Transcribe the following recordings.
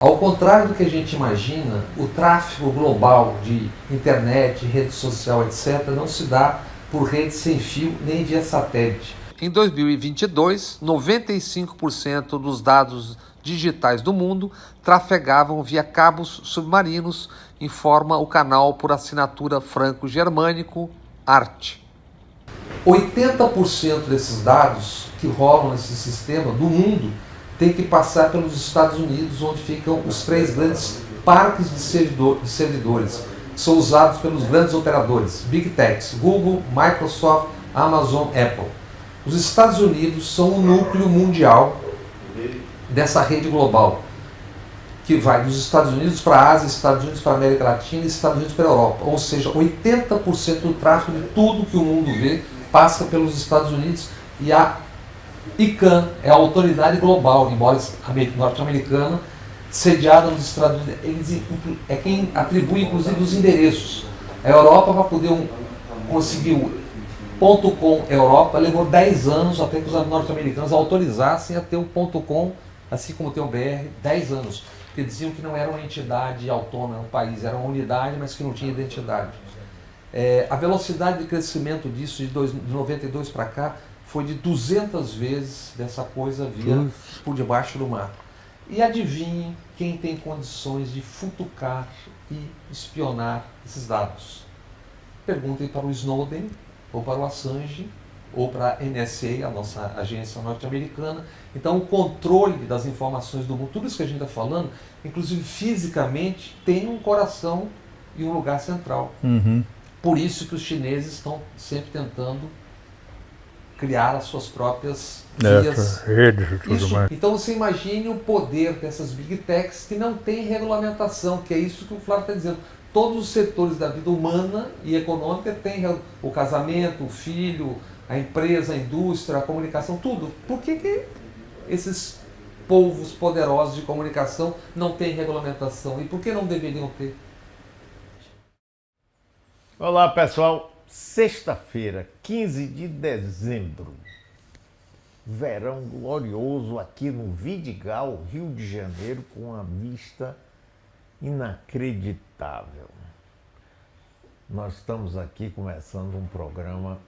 Ao contrário do que a gente imagina, o tráfego global de internet, rede social, etc., não se dá por rede sem fio nem via satélite. Em 2022, 95% dos dados digitais do mundo trafegavam via cabos submarinos, informa o canal por assinatura franco-germânico ART. 80% desses dados que rolam nesse sistema do mundo tem que passar pelos Estados Unidos, onde ficam os 3 grandes parques de servidores, que são usados pelos grandes operadores, Big Techs, Google, Microsoft, Amazon, Apple. Os Estados Unidos são o núcleo mundial dessa rede global, que vai dos Estados Unidos para a Ásia, Estados Unidos para a América Latina e Estados Unidos para a Europa. Ou seja, 80% do tráfego de tudo que o mundo vê passa pelos Estados Unidos, e a ICANN é a autoridade global, embora norte-americana, sediada nos Estados Unidos. É quem atribui, inclusive, os endereços. A Europa, para poder conseguir o .com Europa, levou 10 anos até que os norte-americanos autorizassem a ter o .com, assim como tem o BR, 10 anos. Porque diziam que não era uma entidade autônoma, um país, era uma unidade, mas que não tinha identidade. A velocidade de crescimento disso, de 92 para cá, foi de 200 vezes dessa coisa via por debaixo do mar. E adivinhem quem tem condições de futucar e espionar esses dados. Perguntem para o Snowden, ou para o Assange, ou para a NSA, a nossa agência norte-americana. Então, o controle das informações do mundo, tudo isso que a gente está falando, inclusive fisicamente, tem um coração e um lugar central. Por isso que os chineses estão sempre tentando criar as suas próprias vias. Redes e tudo mais. Então você imagine o poder dessas Big Techs que não tem regulamentação, que é isso que o Flávio está dizendo. Todos os setores da vida humana e econômica têm o casamento, o filho, a empresa, a indústria, a comunicação, tudo. Por que esses povos poderosos de comunicação não têm regulamentação? E por que não deveriam ter? Olá, pessoal. Sexta-feira, 15 de dezembro. Verão glorioso aqui no Vidigal, Rio de Janeiro, com uma vista inacreditável. Nós estamos aqui começando um programa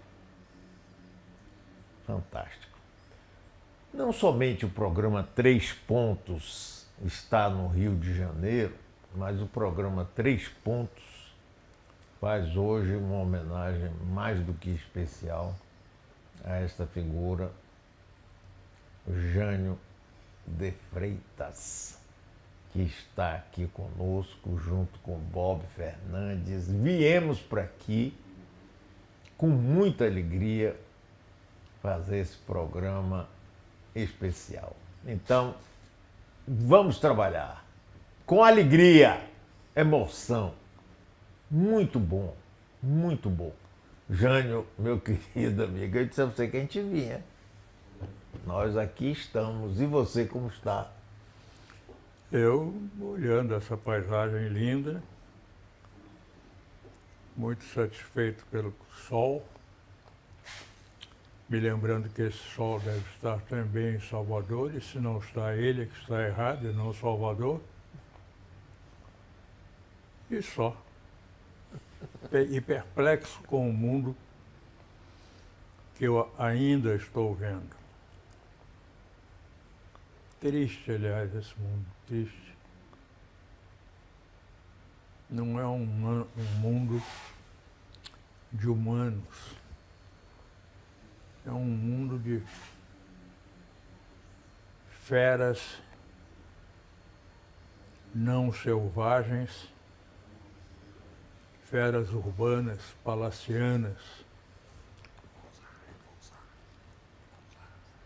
fantástico. Não somente o programa 3 Pontos está no Rio de Janeiro, mas o programa 3 Pontos faz hoje uma homenagem mais do que especial a esta figura, Jânio de Freitas, que está aqui conosco junto com Bob Fernandes. Viemos para aqui com muita alegria fazer esse programa especial. Então, vamos trabalhar com alegria, emoção. Muito bom, muito bom. Jânio, meu querido amigo, eu disse a você que a gente vinha. Nós aqui estamos. E você, como está? Eu, olhando essa paisagem linda, muito satisfeito pelo sol, me lembrando que esse sol deve estar também em Salvador, e se não está ele, é que está errado, e não Salvador. E só. E perplexo com o mundo que eu ainda estou vendo. Triste, aliás, esse mundo, triste. Não é um mundo de humanos. É um mundo de feras não selvagens, feras urbanas, palacianas,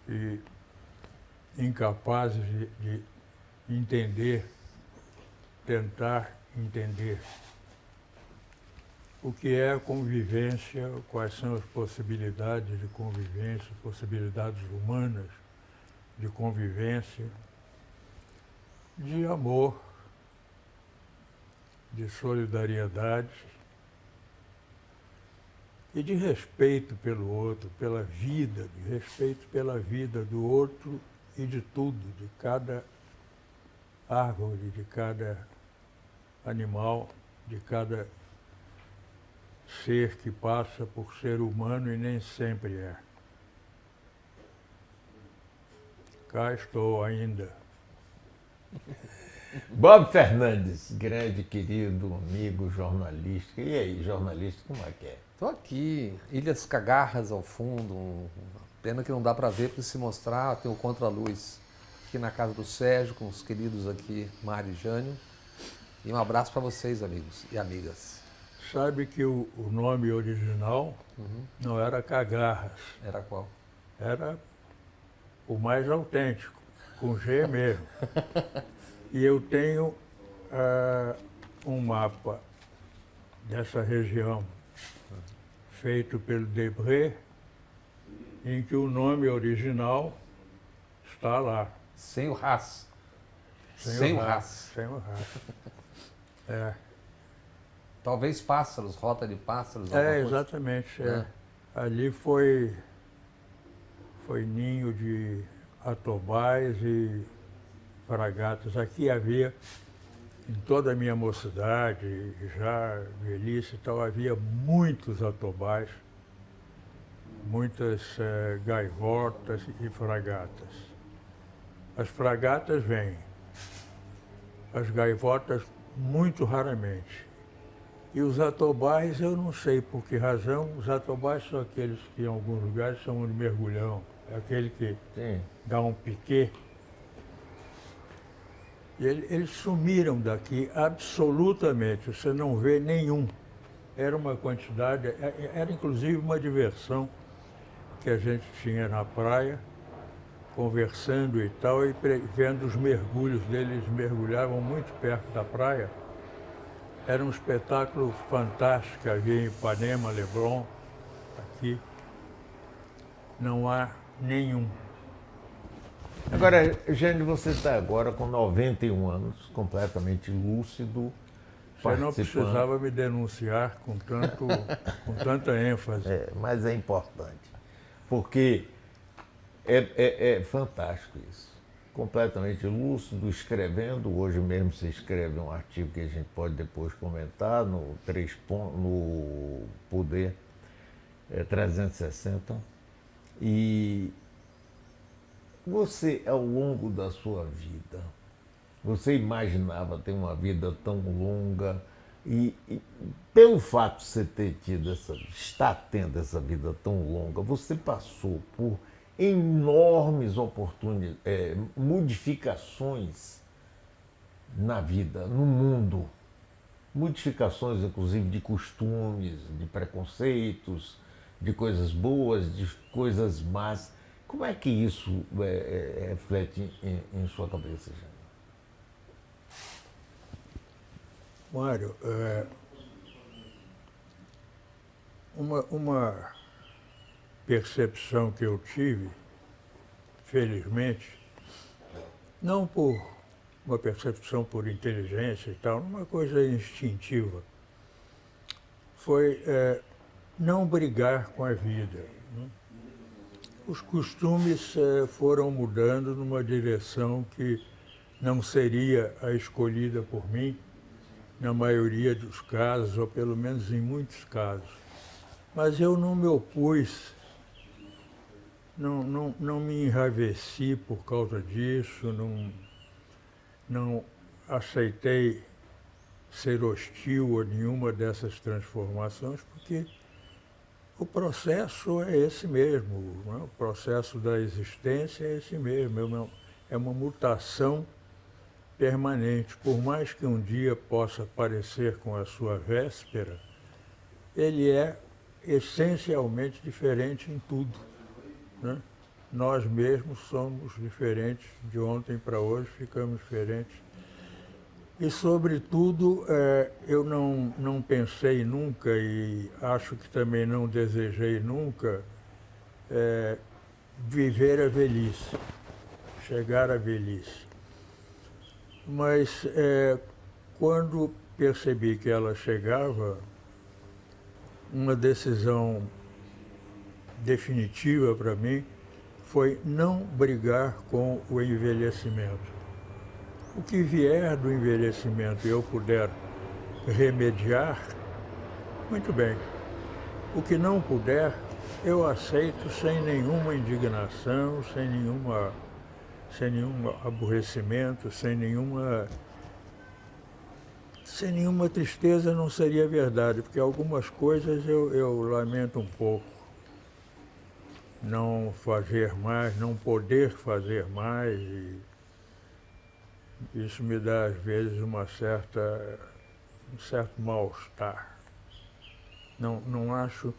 e incapazes de entender, tentar entender o que é a convivência, quais são as possibilidades de convivência, possibilidades humanas de convivência, de amor, de solidariedade e de respeito pelo outro, pela vida, de respeito pela vida do outro e de tudo, de cada árvore, de cada animal, de cada ser que passa por ser humano e nem sempre é. Cá estou ainda. Bob Fernandes, grande, querido, amigo, jornalista. E aí, jornalista, como é que é? Estou aqui, Ilhas Cagarras ao fundo, pena que não dá para ver, porque se mostrar tem o contraluz aqui na casa do Sérgio, com os queridos aqui, Mário e Jânio. E um abraço para vocês, amigos e amigas. Sabe que o nome original não era Cagarras, Era qual? era o mais autêntico, com G mesmo. E eu tenho um mapa dessa região, feito pelo Debré, em que o nome original está lá. Sem o Ras. Sem o Ras. É, Talvez pássaros, rota de pássaros. alguma coisa. exatamente. É. Ali foi ninho de atobais e fragatas. Aqui havia, em toda a minha mocidade, já velhice e tal, havia muitos atobais, muitas gaivotas e fragatas. As fragatas vêm, as gaivotas muito raramente. E os atobais, eu não sei por que razão, os atobais são aqueles que em alguns lugares chamam de mergulhão. É aquele que Sim. dá um piquê. E eles sumiram daqui absolutamente, você não vê nenhum. Era uma quantidade, era inclusive uma diversão que a gente tinha na praia, conversando e tal, e vendo os mergulhos deles. Eles mergulhavam muito perto da praia. Era um espetáculo fantástico que havia em Ipanema, Leblon, aqui. Não há nenhum. Agora, Jânio, você está agora com 91 anos, completamente lúcido, Você não participando. precisava me denunciar com tanta ênfase. Mas é importante, porque é fantástico isso. Completamente lúcido, escrevendo. Hoje mesmo você escreve um artigo que a gente pode depois comentar no Poder 360. E você, ao longo da sua vida, você imaginava ter uma vida tão longa e pelo fato de você ter tido estar tendo essa vida tão longa, você passou por enormes oportunidades, modificações na vida, no mundo, modificações inclusive de costumes, de preconceitos, de coisas boas, de coisas más. Como é que isso reflete em sua cabeça, Jânio? Mário, uma percepção que eu tive, felizmente, não por uma percepção por inteligência e tal, uma coisa instintiva, foi não brigar com a vida, né? Os costumes foram mudando numa direção que não seria a escolhida por mim, na maioria dos casos, ou pelo menos em muitos casos. Mas eu não me opus, não me enraiveci por causa disso, não aceitei ser hostil a nenhuma dessas transformações, porque o processo é esse mesmo, né? O processo da existência é esse mesmo, é uma mutação permanente. Por mais que um dia possa parecer com a sua véspera, ele é essencialmente diferente em tudo, né? Nós mesmos somos diferentes, de ontem para hoje ficamos diferentes. E, sobretudo, eu não pensei nunca, e acho que também não desejei nunca, viver a velhice, chegar à velhice. Mas, quando percebi que ela chegava, uma decisão definitiva para mim foi não brigar com o envelhecimento. O que vier do envelhecimento e eu puder remediar, muito bem. O que não puder, eu aceito sem nenhuma indignação, sem nenhum aborrecimento, sem nenhuma tristeza. Não seria verdade, porque algumas coisas eu lamento um pouco. Não fazer mais, não poder fazer mais, e isso me dá às vezes um certo mal-estar. Não acho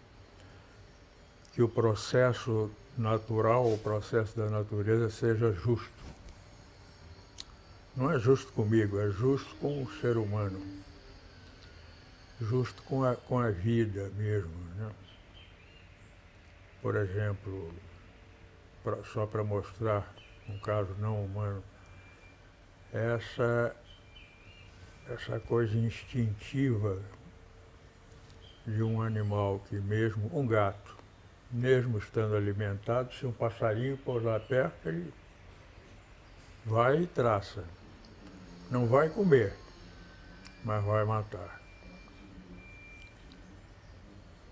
que o processo natural, o processo da natureza seja justo. Não é justo comigo, é justo com o ser humano. Justo com a vida mesmo, né? Por exemplo, só para mostrar um caso não humano, essa coisa instintiva de um animal que mesmo, um gato, mesmo estando alimentado, se um passarinho pousar perto, ele vai e traça. Não vai comer, mas vai matar.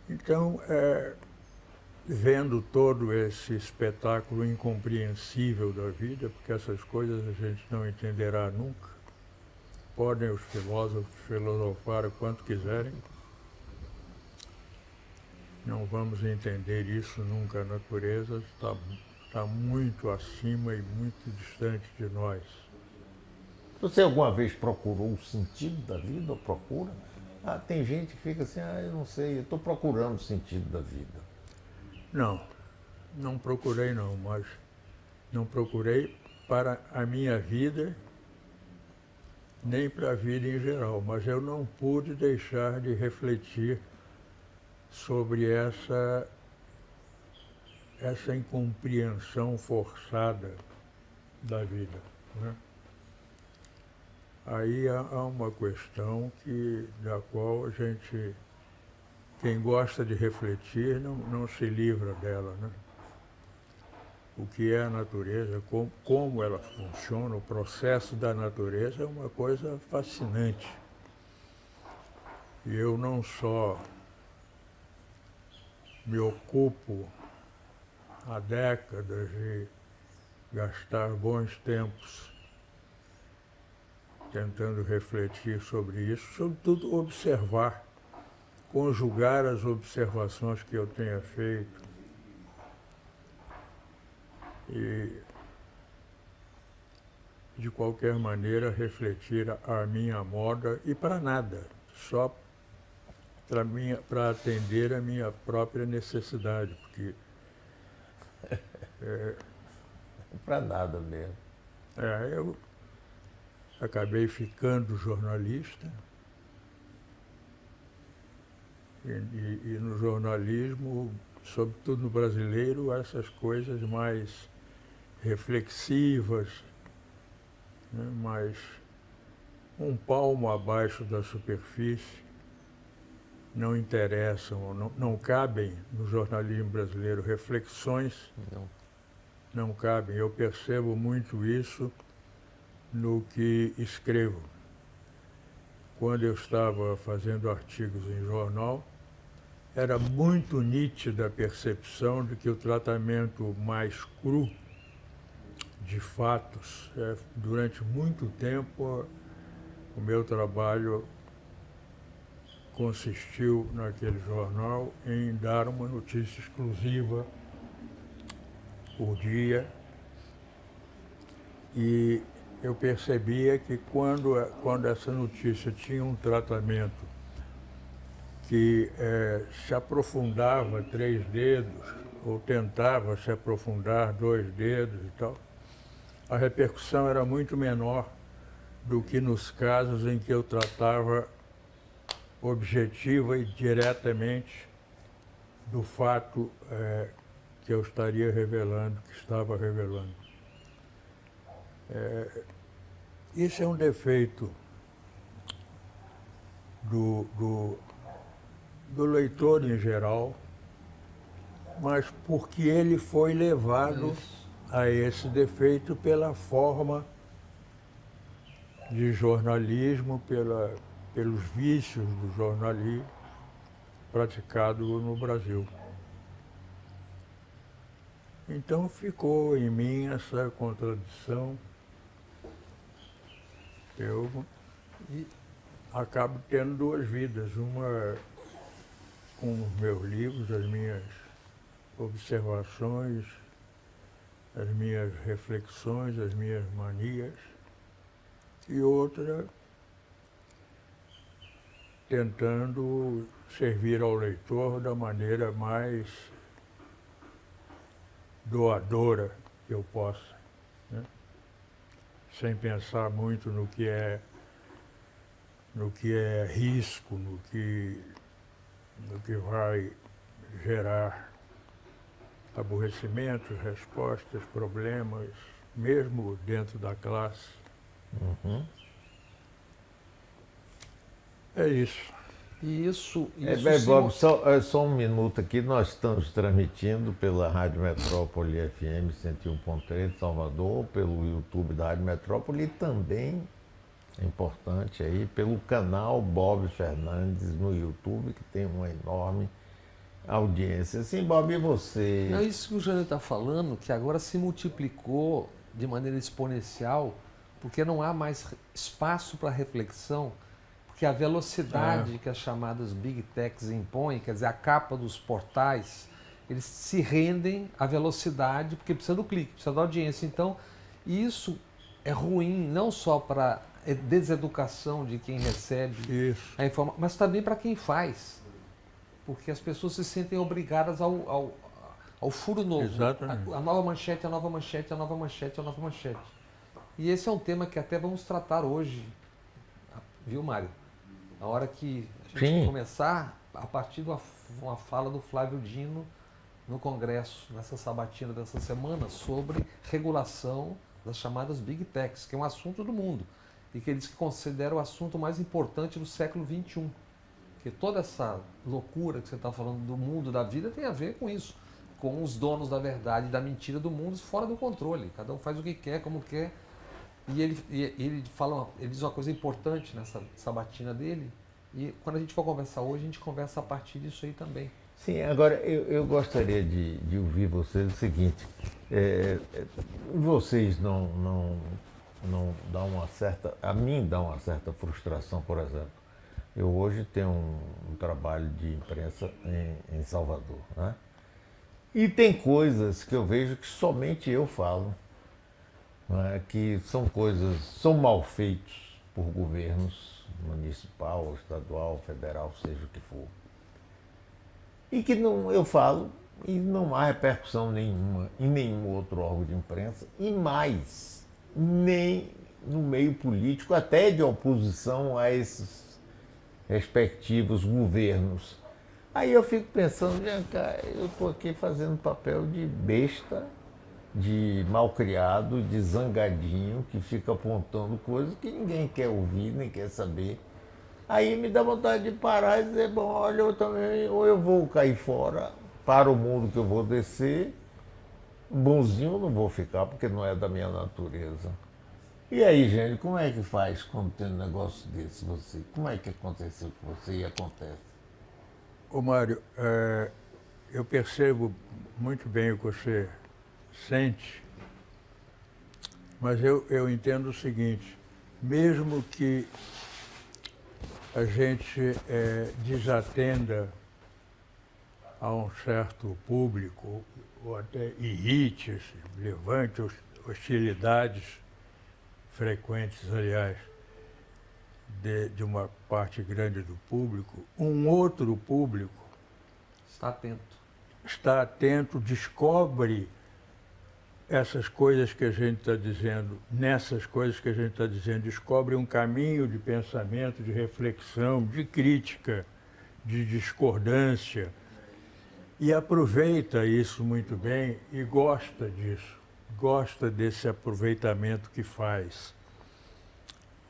Então, vendo todo esse espetáculo incompreensível da vida, porque essas coisas a gente não entenderá nunca, podem os filósofos filosofar o quanto quiserem, não vamos entender isso nunca. A natureza está muito acima e muito distante de nós. Você alguma vez procurou o sentido da vida, ou procura? Tem gente que fica assim, eu não sei, eu estou procurando o sentido da vida. Não procurei não, mas não procurei para a minha vida, nem para a vida em geral, mas eu não pude deixar de refletir sobre essa incompreensão forçada da vida, né? Aí há uma questão da qual a gente, quem gosta de refletir, não se livra dela, né? O que é a natureza, como ela funciona, o processo da natureza é uma coisa fascinante. E eu não só me ocupo há décadas de gastar bons tempos tentando refletir sobre isso, sobretudo observar, conjugar as observações que eu tenha feito e, de qualquer maneira, refletir à minha moda e para nada, só para atender a minha própria necessidade, porque Para nada mesmo. eu acabei ficando jornalista e no jornalismo, sobretudo no brasileiro, essas coisas mais reflexivas, né, mais um palmo abaixo da superfície, não interessam, não cabem no jornalismo brasileiro. Reflexões não cabem. Eu percebo muito isso no que escrevo. Quando eu estava fazendo artigos em jornal, era muito nítida a percepção de que o tratamento mais cru de fatos, durante muito tempo, o meu trabalho consistiu naquele jornal em dar uma notícia exclusiva por dia, e eu percebia que quando essa notícia tinha um tratamento que se aprofundava 3 dedos, ou tentava se aprofundar 2 dedos e tal, a repercussão era muito menor do que nos casos em que eu tratava objetiva e diretamente do fato que eu estaria revelando, que estava revelando. Isso é um defeito do leitor em geral, mas porque ele foi levado a esse defeito pela forma de jornalismo pelos vícios do jornalismo praticado no Brasil. Então ficou em mim essa contradição. Eu acabo tendo duas vidas, uma com os meus livros, as minhas observações, as minhas reflexões, as minhas manias, e outra tentando servir ao leitor da maneira mais doadora que eu possa, né? Sem pensar muito no que é risco, no que vai gerar aborrecimentos, respostas, problemas, mesmo dentro da classe. Uhum. É isso. Isso Bob, só um minuto aqui. Nós estamos transmitindo pela Rádio Metrópole FM 101.3 de Salvador, pelo YouTube da Rádio Metrópole e também, é importante aí, pelo canal Bob Fernandes no YouTube, que tem uma enorme audiência. Sim, Bob, e você? É isso que o Jânio está falando, que agora se multiplicou de maneira exponencial, porque não há mais espaço para reflexão, porque a velocidade que as chamadas Big Techs impõem, quer dizer, a capa dos portais, eles se rendem à velocidade, porque precisa do clique, precisa da audiência. Então, isso é ruim não só para a deseducação de quem recebe a informação, mas também para quem faz. Porque as pessoas se sentem obrigadas ao furo novo. Exatamente. A nova manchete, a nova manchete, a nova manchete, a nova manchete. E esse é um tema que até vamos tratar hoje, viu, Mário? A hora que a gente começar, a partir de uma fala do Flávio Dino no Congresso, nessa sabatina dessa semana, sobre regulação das chamadas Big Techs, que é um assunto do mundo, e que eles consideram o assunto mais importante do século XXI. Porque toda essa loucura que você está falando do mundo, da vida, tem a ver com isso, com os donos da verdade e da mentira do mundo fora do controle. Cada um faz o que quer, como quer. E ele diz uma coisa importante nessa sabatina dele, e quando a gente for conversar hoje, a gente conversa a partir disso aí também. Sim, agora eu gostaria de ouvir vocês o seguinte, vocês não dão uma certa, a mim dá uma certa frustração, por exemplo. Eu hoje tenho um trabalho de imprensa em Salvador, né? E tem coisas que eu vejo que somente eu falo, né? Que são mal feitos por governos municipal, estadual, federal, seja o que for. E que eu falo e não há repercussão nenhuma em nenhum outro órgão de imprensa, e mais, nem no meio político, até de oposição a esses respectivos governos. Aí eu fico pensando, eu estou aqui fazendo papel de besta, de malcriado, de zangadinho, que fica apontando coisas que ninguém quer ouvir, nem quer saber. Aí me dá vontade de parar e dizer, bom, olha, eu também, ou eu vou cair fora para o mundo que eu vou descer, bonzinho eu não vou ficar, porque não é da minha natureza. E aí, gente, como é que faz quando tem um negócio desse, você? Como é que aconteceu com você e acontece? Ô Mário, eu percebo muito bem o que você sente, mas eu entendo o seguinte, mesmo que a gente desatenda a um certo público, ou até irrite, levante hostilidades frequentes, aliás, de uma parte grande do público, um outro público está atento, descobre essas coisas que a gente está dizendo, nessas coisas que a gente está dizendo, descobre um caminho de pensamento, de reflexão, de crítica, de discordância, e aproveita isso muito bem e gosta disso, gosta desse aproveitamento que faz.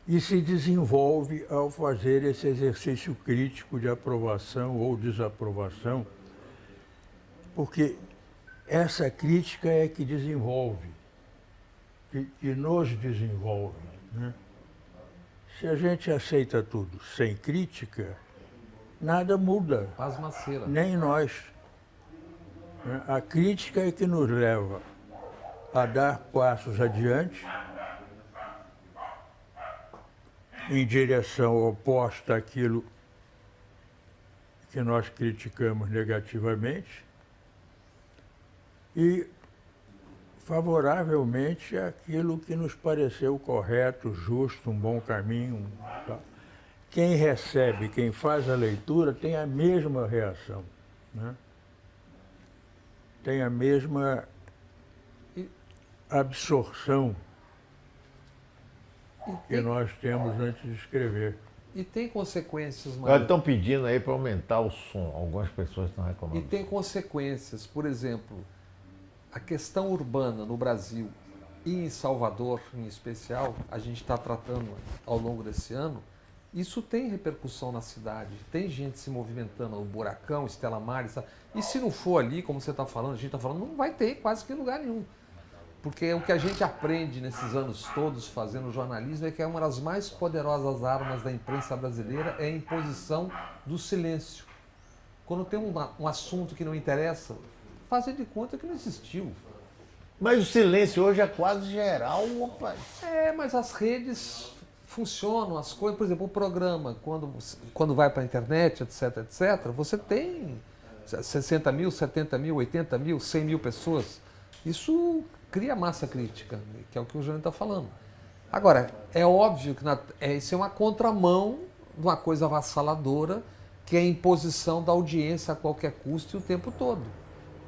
E se desenvolve ao fazer esse exercício crítico de aprovação ou desaprovação, porque essa crítica é que desenvolve, que nos desenvolve, né? Se a gente aceita tudo sem crítica, nada muda, Pasmaceira. nem nós. Né? A crítica é que nos leva a dar passos adiante em direção oposta àquilo que nós criticamos negativamente e favoravelmente àquilo que nos pareceu correto, justo, um bom caminho. Tá? Quem recebe, quem faz a leitura tem a mesma reação, né? Tem a mesma absorção que nós temos antes de escrever. E tem consequências, Eles Mário. estão pedindo aí para aumentar o som. Algumas pessoas estão E reclamando. tem consequências. Por exemplo, a questão urbana no Brasil e em Salvador, em especial, a gente está tratando ao longo desse ano, isso tem repercussão na cidade. Tem gente se movimentando, o Buracão, Estela Maris. Sabe? E se não for ali, como você está falando, a gente está falando, não vai ter quase que lugar nenhum. Porque o que a gente aprende nesses anos todos fazendo jornalismo é que uma das mais poderosas armas da imprensa brasileira é a imposição do silêncio. Quando tem um assunto que não interessa, fazer de conta que não existiu. Mas o silêncio hoje é quase geral, rapaz. Mas as redes funcionam, as coisas, por exemplo, o programa, quando vai para a internet, etc, etc, você tem 60 mil, 70 mil, 80 mil, 100 mil pessoas. Isso cria massa crítica, que é o que o Jânio está falando. Agora, é óbvio que isso é uma contramão de uma coisa avassaladora, que é a imposição da audiência a qualquer custo e o tempo todo.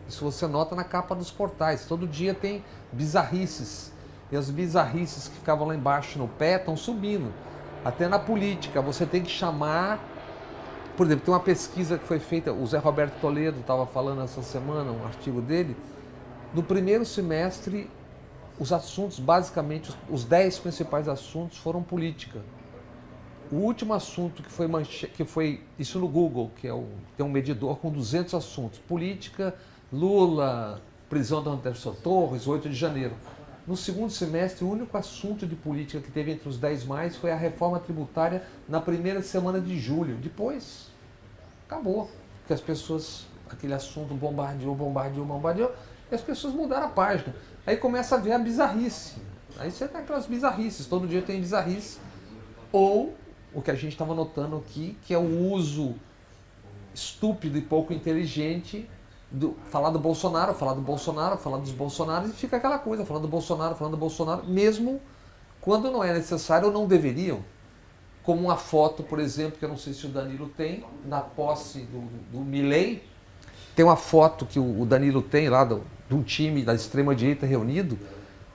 Isso você nota na capa dos portais. Todo dia tem bizarrices. E as bizarrices que ficavam lá embaixo no pé estão subindo. Até na política, você tem que chamar... Por exemplo, tem uma pesquisa que foi feita, o Zé Roberto Toledo estava falando essa semana, um artigo dele. No primeiro semestre, os assuntos, basicamente, os 10 principais assuntos foram política. O último assunto que foi isso no Google, tem um medidor com 200 assuntos. Política, Lula, prisão do Anderson Torres, 8 de janeiro. No segundo semestre, o único assunto de política que teve entre os 10 mais foi a reforma tributária na primeira semana de julho. Depois, acabou. Porque as pessoas, aquele assunto bombardeou, e as pessoas mudaram a página. Aí começa a ver a bizarrice. Aí você tem aquelas bizarrices, todo dia tem bizarrice. Ou o que a gente estava notando aqui, que é o uso estúpido e pouco inteligente falar do Bolsonaro, falar dos Bolsonaros, e fica aquela coisa, falando do Bolsonaro, mesmo quando não é necessário ou não deveriam. Como uma foto, por exemplo, que eu não sei se o Danilo tem, na posse do Milei, tem uma foto que o Danilo tem lá de um time da extrema-direita reunido,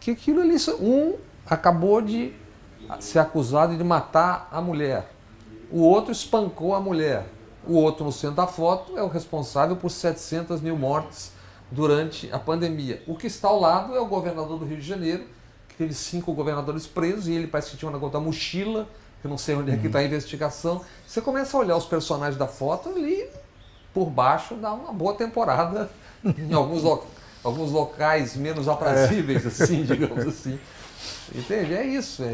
que aquilo ali, acabou de ser acusado de matar a mulher. O outro espancou a mulher. O outro, no centro da foto, é o responsável por 700 mil mortes durante a pandemia. O que está ao lado é o governador do Rio de Janeiro, que teve 5 governadores presos, e ele parece que tinha um negócio da mochila, que eu não sei onde é que está a investigação. Você começa a olhar os personagens da foto ali, por baixo, dá uma boa temporada em alguns locais menos aprazíveis, assim, digamos assim. Entende? É isso.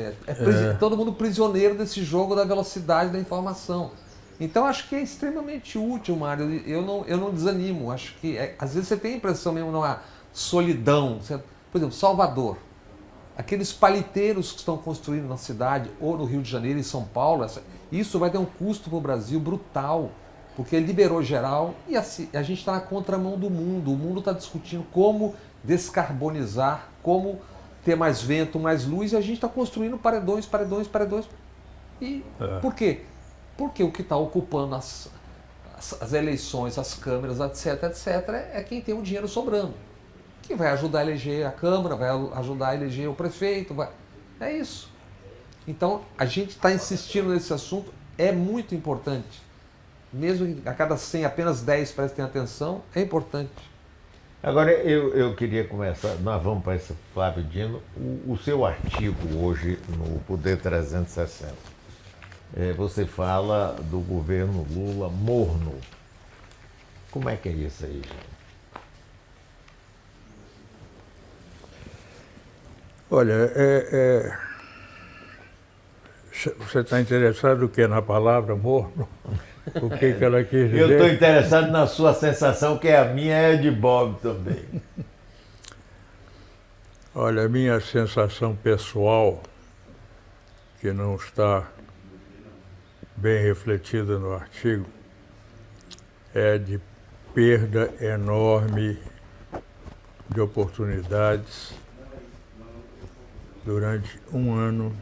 Todo mundo prisioneiro desse jogo da velocidade da informação. Então, acho que é extremamente útil, Mário. Eu não desanimo. Acho que, às vezes, você tem a impressão mesmo de uma solidão. Por exemplo, Salvador. Aqueles paliteiros que estão construindo na cidade, ou no Rio de Janeiro, em São Paulo, isso vai ter um custo para o Brasil brutal, porque liberou geral e assim, a gente está na contramão do mundo. O mundo está discutindo como descarbonizar, como ter mais vento, mais luz, e a gente está construindo paredões. E por quê? Porque o que está ocupando as eleições, as câmeras, etc, é quem tem o dinheiro sobrando. Que vai ajudar a eleger a Câmara, vai ajudar a eleger o prefeito. É isso. Então, a gente está insistindo nesse assunto, é muito importante. Mesmo que a cada 100, apenas 10 prestem atenção, é importante. Agora, eu queria começar, nós vamos para esse Flávio Dino, o seu artigo hoje no Poder 360. Você fala do governo Lula morno. Como é que é isso aí, gente? Olha, Você está interessado o que na palavra morno? O que ela quis dizer? Eu estou interessado na sua sensação, que a minha é de Bob também. Olha, a minha sensação pessoal, que não está bem refletida no artigo, é de perda enorme de oportunidades durante um ano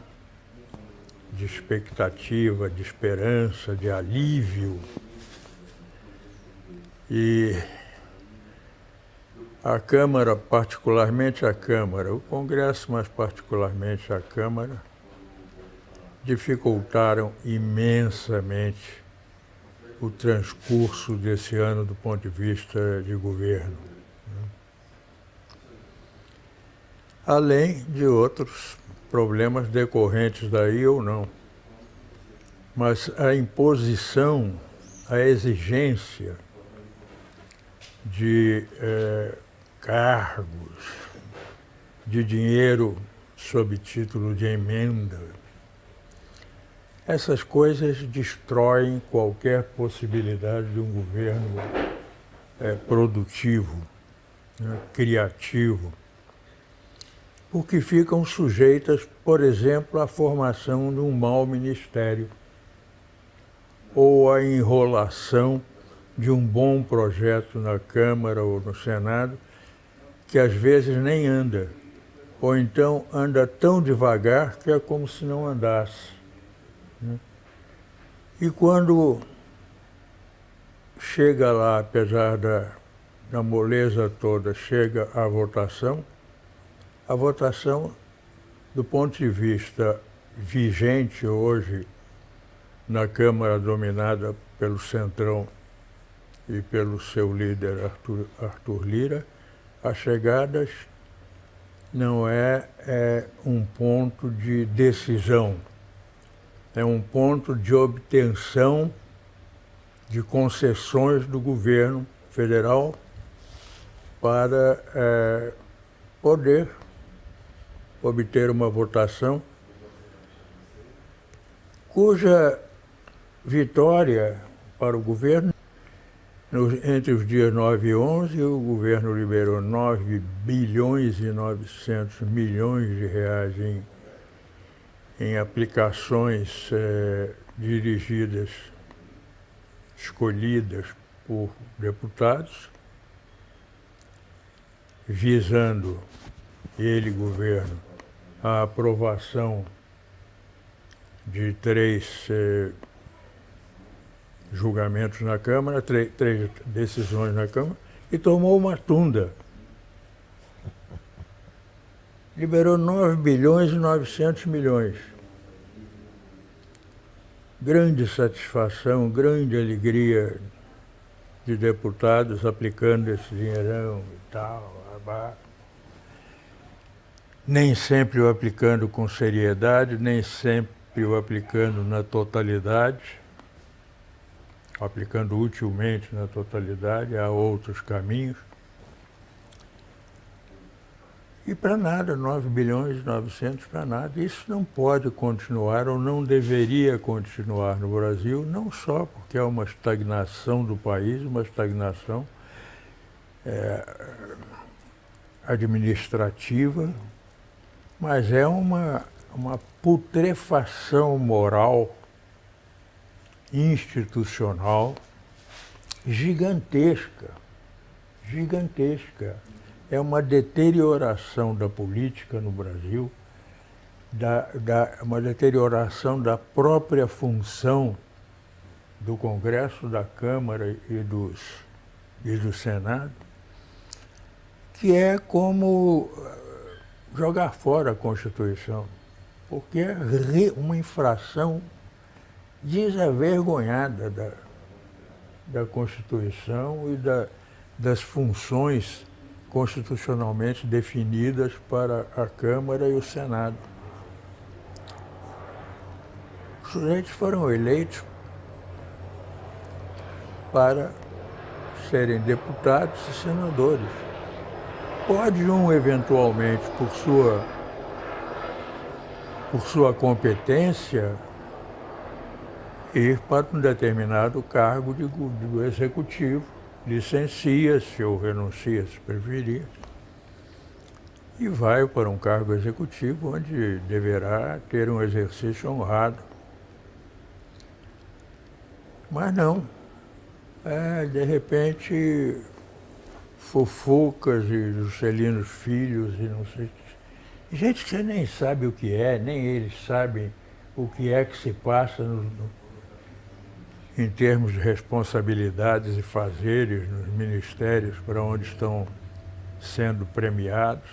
de expectativa, de esperança, de alívio. E a Câmara, particularmente a Câmara, o Congresso, mas particularmente a Câmara, dificultaram imensamente o transcurso desse ano do ponto de vista de governo. Além de outros problemas decorrentes daí ou não. Mas a imposição, a exigência de cargos, de dinheiro sob título de emenda, essas coisas destroem qualquer possibilidade de um governo produtivo, né, criativo, porque ficam sujeitas, por exemplo, à formação de um mau ministério ou à enrolação de um bom projeto na Câmara ou no Senado, que às vezes nem anda, ou então anda tão devagar que é como se não andasse. E quando chega lá, apesar da moleza toda, chega a votação, do ponto de vista vigente hoje na Câmara dominada pelo Centrão e pelo seu líder Arthur Lira, as chegadas não é um ponto de decisão, é um ponto de obtenção de concessões do governo federal para poder obter uma votação cuja vitória para o governo, entre os dias 9 e 11, o governo liberou 9 bilhões e 900 milhões de reais em aplicações dirigidas, escolhidas por deputados, visando ele, governo, a aprovação de 3 julgamentos na Câmara, 3 decisões na Câmara, e tomou uma tunda. Liberou 9 bilhões e 900 milhões. Grande satisfação, grande alegria de deputados aplicando esse dinheirão e tal. Nem sempre o aplicando com seriedade, nem sempre o aplicando na totalidade, aplicando utilmente na totalidade, há outros caminhos. E para nada, 9 bilhões e 900 para nada. Isso não pode continuar ou não deveria continuar no Brasil, não só porque há uma estagnação do país, uma estagnação administrativa, mas é uma putrefação moral, institucional, gigantesca, gigantesca. É uma deterioração da política no Brasil, uma deterioração da própria função do Congresso, da Câmara e do Senado, que é como jogar fora a Constituição, porque é uma infração desavergonhada da Constituição e das funções constitucionalmente definidas para a Câmara e o Senado. Os sujeitos foram eleitos para serem deputados e senadores. Pode um, eventualmente, por sua por sua competência, ir para um determinado cargo do executivo, licencia-se ou renuncia, se preferir, e vai para um cargo executivo onde deverá ter um exercício honrado. Mas não. De repente, fofocas e Juscelino Filhos e não sei o que. Gente que você nem sabe o que é, nem eles sabem o que é que se passa em termos de responsabilidades e fazeres nos ministérios para onde estão sendo premiados.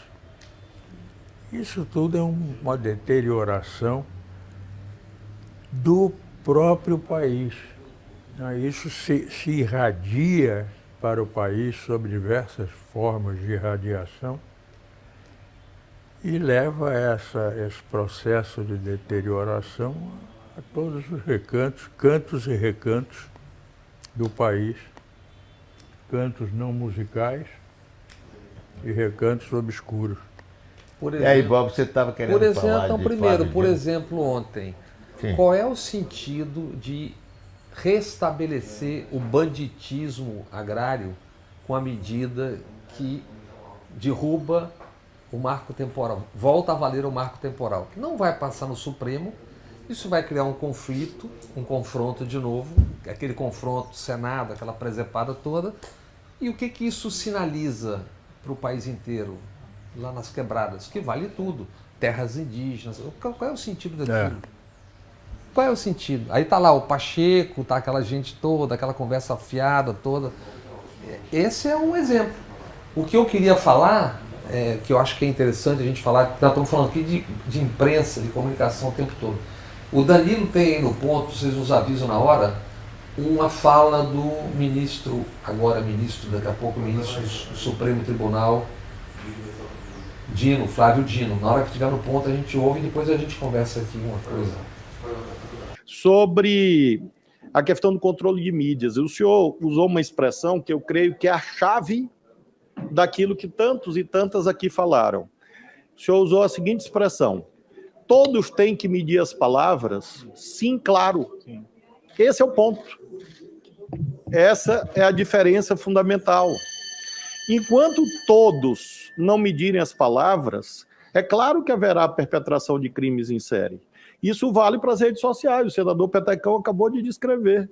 Isso tudo é uma deterioração do próprio país. Isso se irradia para o país sob diversas formas de irradiação e leva esse processo de deterioração a todos os recantos, cantos e recantos do país, cantos não musicais e recantos obscuros. E aí, Bob, você estava querendo falar então, de primeiro, Flávio por Dino? exemplo, ontem, Sim. qual é o sentido de restabelecer o banditismo agrário com a medida que derruba o marco temporal, volta a valer o marco temporal, que não vai passar no Supremo? Isso vai criar um conflito, um confronto de novo, aquele confronto Senado, aquela presepada toda. E o que isso sinaliza para o país inteiro, lá nas quebradas? Que vale tudo, terras indígenas. Qual é o sentido daquilo? Qual é o sentido? Aí tá lá o Pacheco, tá aquela gente toda, aquela conversa afiada toda. Esse é um exemplo. O que eu queria falar, que eu acho que é interessante a gente falar, nós estamos falando aqui de imprensa, de comunicação o tempo todo. O Danilo tem aí no ponto, vocês nos avisam na hora, uma fala do ministro, agora ministro, daqui a pouco ministro do Supremo Tribunal, Flávio Dino. Na hora que estiver no ponto a gente ouve e depois a gente conversa aqui uma coisa. Sobre a questão do controle de mídias, o senhor usou uma expressão que eu creio que é a chave daquilo que tantos e tantas aqui falaram. O senhor usou a seguinte expressão: todos têm que medir as palavras? Sim, claro. Sim. Esse é o ponto. Essa é a diferença fundamental. Enquanto todos não medirem as palavras, é claro que haverá perpetração de crimes em série. Isso vale para as redes sociais, o senador Petecão acabou de descrever.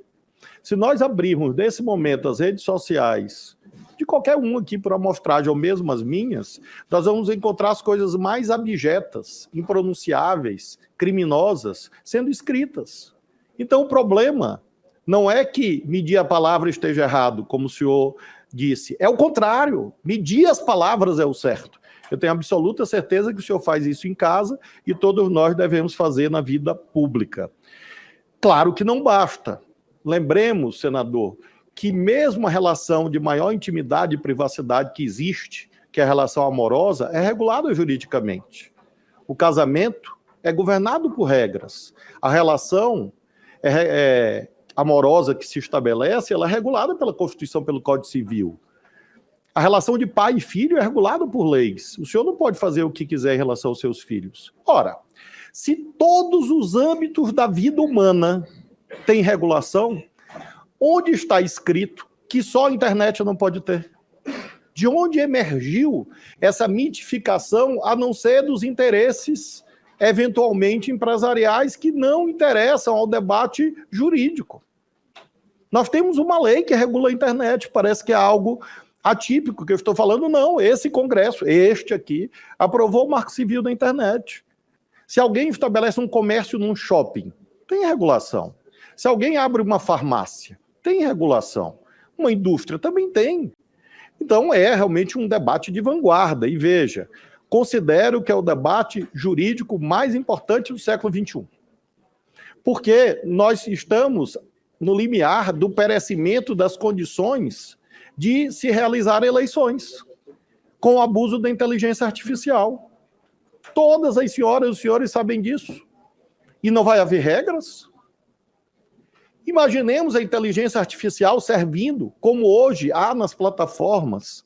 Se nós abrirmos, nesse momento, as redes sociais, de qualquer um aqui por amostragem, ou mesmo as minhas, nós vamos encontrar as coisas mais abjetas, impronunciáveis, criminosas, sendo escritas. Então, o problema não é que medir a palavra esteja errado, como o senhor disse. É o contrário. Medir as palavras é o certo. Eu tenho absoluta certeza que o senhor faz isso em casa e todos nós devemos fazer na vida pública. Claro que não basta. Lembremos, senador, que mesmo a relação de maior intimidade e privacidade que existe, que é a relação amorosa, é regulada juridicamente. O casamento é governado por regras. A relação amorosa que se estabelece, ela é regulada pela Constituição, pelo Código Civil. A relação de pai e filho é regulada por leis. O senhor não pode fazer o que quiser em relação aos seus filhos. Ora, se todos os âmbitos da vida humana têm regulação, onde está escrito que só a internet não pode ter? De onde emergiu essa mitificação, a não ser dos interesses, eventualmente, empresariais que não interessam ao debate jurídico? Nós temos uma lei que regula a internet, parece que é algo atípico que eu estou falando. Não, esse Congresso, este aqui, aprovou o Marco Civil da internet. Se alguém estabelece um comércio num shopping, tem regulação. Se alguém abre uma farmácia, tem regulação. Uma indústria também tem. Então, é realmente um debate de vanguarda. E veja, considero que é o debate jurídico mais importante do século XXI. Porque nós estamos no limiar do perecimento das condições de se realizar eleições com o abuso da inteligência artificial. Todas as senhoras e os senhores sabem disso. E não vai haver regras? Imaginemos a inteligência artificial servindo, como hoje há nas plataformas,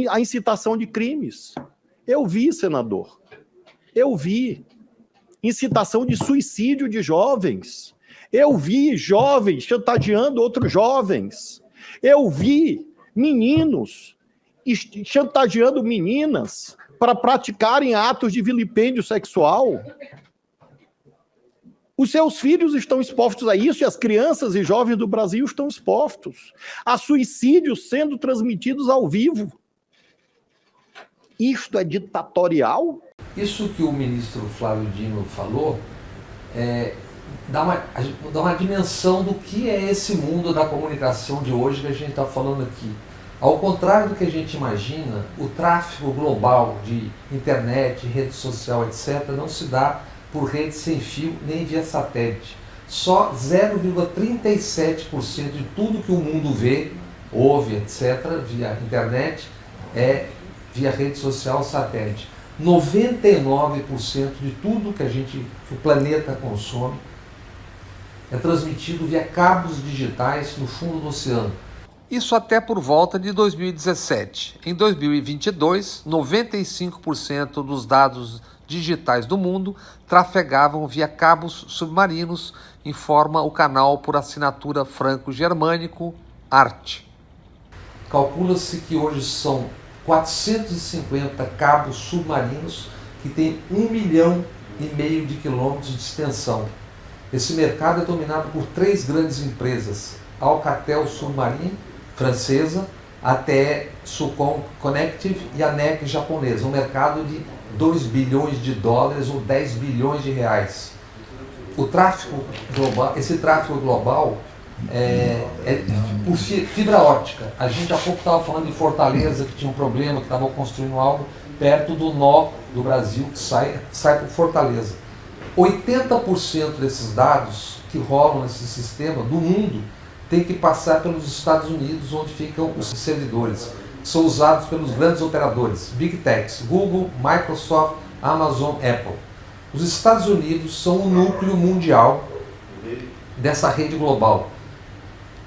a incitação de crimes. Eu vi, senador. Eu vi. incitação de suicídio de jovens. Eu vi jovens chantageando outros jovens. Eu vi meninos chantageando meninas para praticarem atos de vilipêndio sexual. Os seus filhos estão expostos a isso e as crianças e jovens do Brasil estão expostos a suicídios sendo transmitidos ao vivo. Isto é ditatorial? Isso que o ministro Flávio Dino falou dá uma dimensão do que é esse mundo da comunicação de hoje que a gente está falando aqui. Ao contrário do que a gente imagina, o tráfego global de internet, rede social, etc., não se dá por rede sem fio nem via satélite. Só 0,37% de tudo que o mundo vê, ouve, etc., via internet, é via rede social, satélite. 99% de tudo que o planeta consome é transmitido via cabos digitais no fundo do oceano. Isso até por volta de 2017. Em 2022, 95% dos dados digitais do mundo trafegavam via cabos submarinos, informa o canal por assinatura franco-germânico ART. Calcula-se que hoje são 450 cabos submarinos que têm 1,5 milhão de quilômetros de extensão. Esse mercado é dominado por 3 grandes empresas: Alcatel Submarine, francesa, até Sucom Connective e a NEC japonesa, um mercado de 2 bilhões de dólares ou 10 bilhões de reais. O tráfego global, esse tráfego global é por fibra óptica. A gente há pouco estava falando de Fortaleza, que tinha um problema, que estavam construindo algo perto do nó do Brasil, que sai por Fortaleza. 80% desses dados que rolam nesse sistema do mundo tem que passar pelos Estados Unidos, onde ficam os servidores, que são usados pelos grandes operadores, Big Techs, Google, Microsoft, Amazon, Apple. Os Estados Unidos são o núcleo mundial dessa rede global,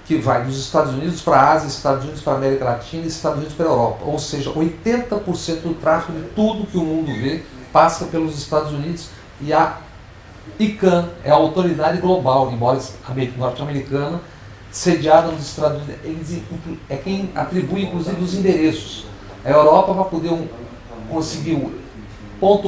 que vai dos Estados Unidos para a Ásia, Estados Unidos para a América Latina e Estados Unidos para a Europa. Ou seja, 80% do tráfego de tudo que o mundo vê passa pelos Estados Unidos, e a ICANN é a autoridade global, embora norte-americana, sediada nos Estados Unidos, é quem atribui inclusive os endereços. A Europa, para poder conseguir o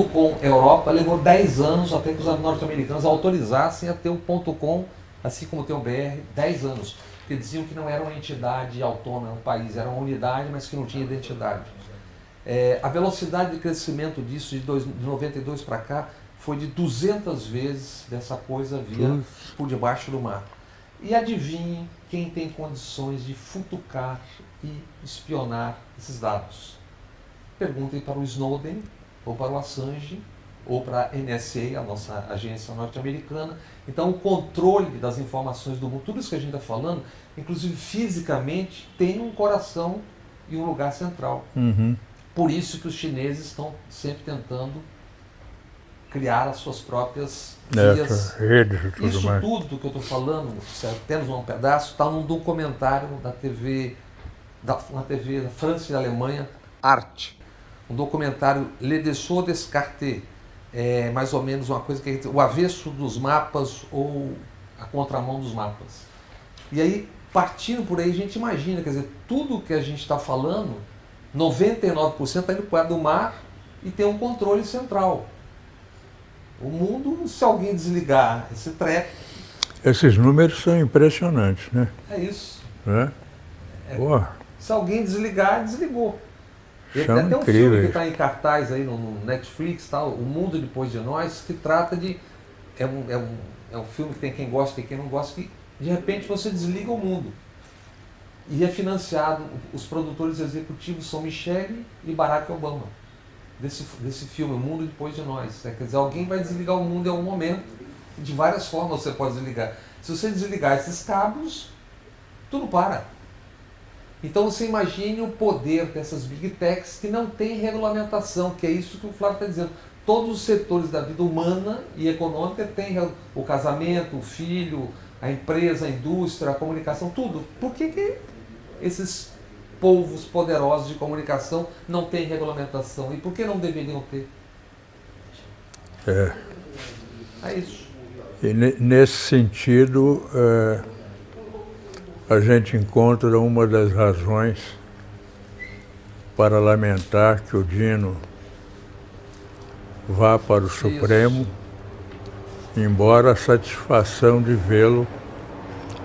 .com Europa, levou 10 anos até que os norte-americanos autorizassem a ter o .com, assim como tem o BR, 10 anos. Porque diziam que não era uma entidade autônoma, um país, era uma unidade, mas que não tinha identidade. A velocidade de crescimento disso, de 92 para cá, foi de 200 vezes dessa coisa via por debaixo do mar. E adivinhem quem tem condições de futucar e espionar esses dados. Perguntem para o Snowden, ou para o Assange, ou para a NSA, a nossa agência norte-americana. Então, o controle das informações do mundo, tudo isso que a gente está falando, inclusive fisicamente, tem um coração e um lugar central. Por isso que os chineses estão sempre tentando criar as suas próprias vias. Redes e tudo Isso mais. tudo do que eu estou falando, apenas um pedaço, está num documentário da TV, na TV da França e da Alemanha, ART. Um documentário Le Dessous Descartes, mais ou menos uma coisa que é o avesso dos mapas ou a contramão dos mapas. E aí, partindo por aí, a gente imagina, quer dizer, tudo que a gente está falando, 99% está indo para do mar e tem um controle central. O mundo, se alguém desligar esse treco... Esses números são impressionantes, né? É isso. Se alguém desligar, desligou. Tem até um filme que está em cartaz aí no Netflix, tal, O Mundo Depois de Nós, que trata de... É um filme que tem quem gosta e quem não gosta, que de repente você desliga o mundo. E é financiado, os produtores executivos são Michelle e Barack Obama, desse filme, O Mundo Depois de Nós. Quer dizer, alguém vai desligar o mundo em algum momento, de várias formas você pode desligar. Se você desligar esses cabos, tudo para. Então você imagine o poder dessas Big Techs que não tem regulamentação, que é isso que o Flávio está dizendo. Todos os setores da vida humana e econômica têm o casamento, o filho, a empresa, a indústria, a comunicação, tudo. Por que esses povos poderosos de comunicação não têm regulamentação? E por que não deveriam ter? É isso. E nesse sentido, a gente encontra uma das razões para lamentar que o Dino vá para o Supremo, embora a satisfação de vê-lo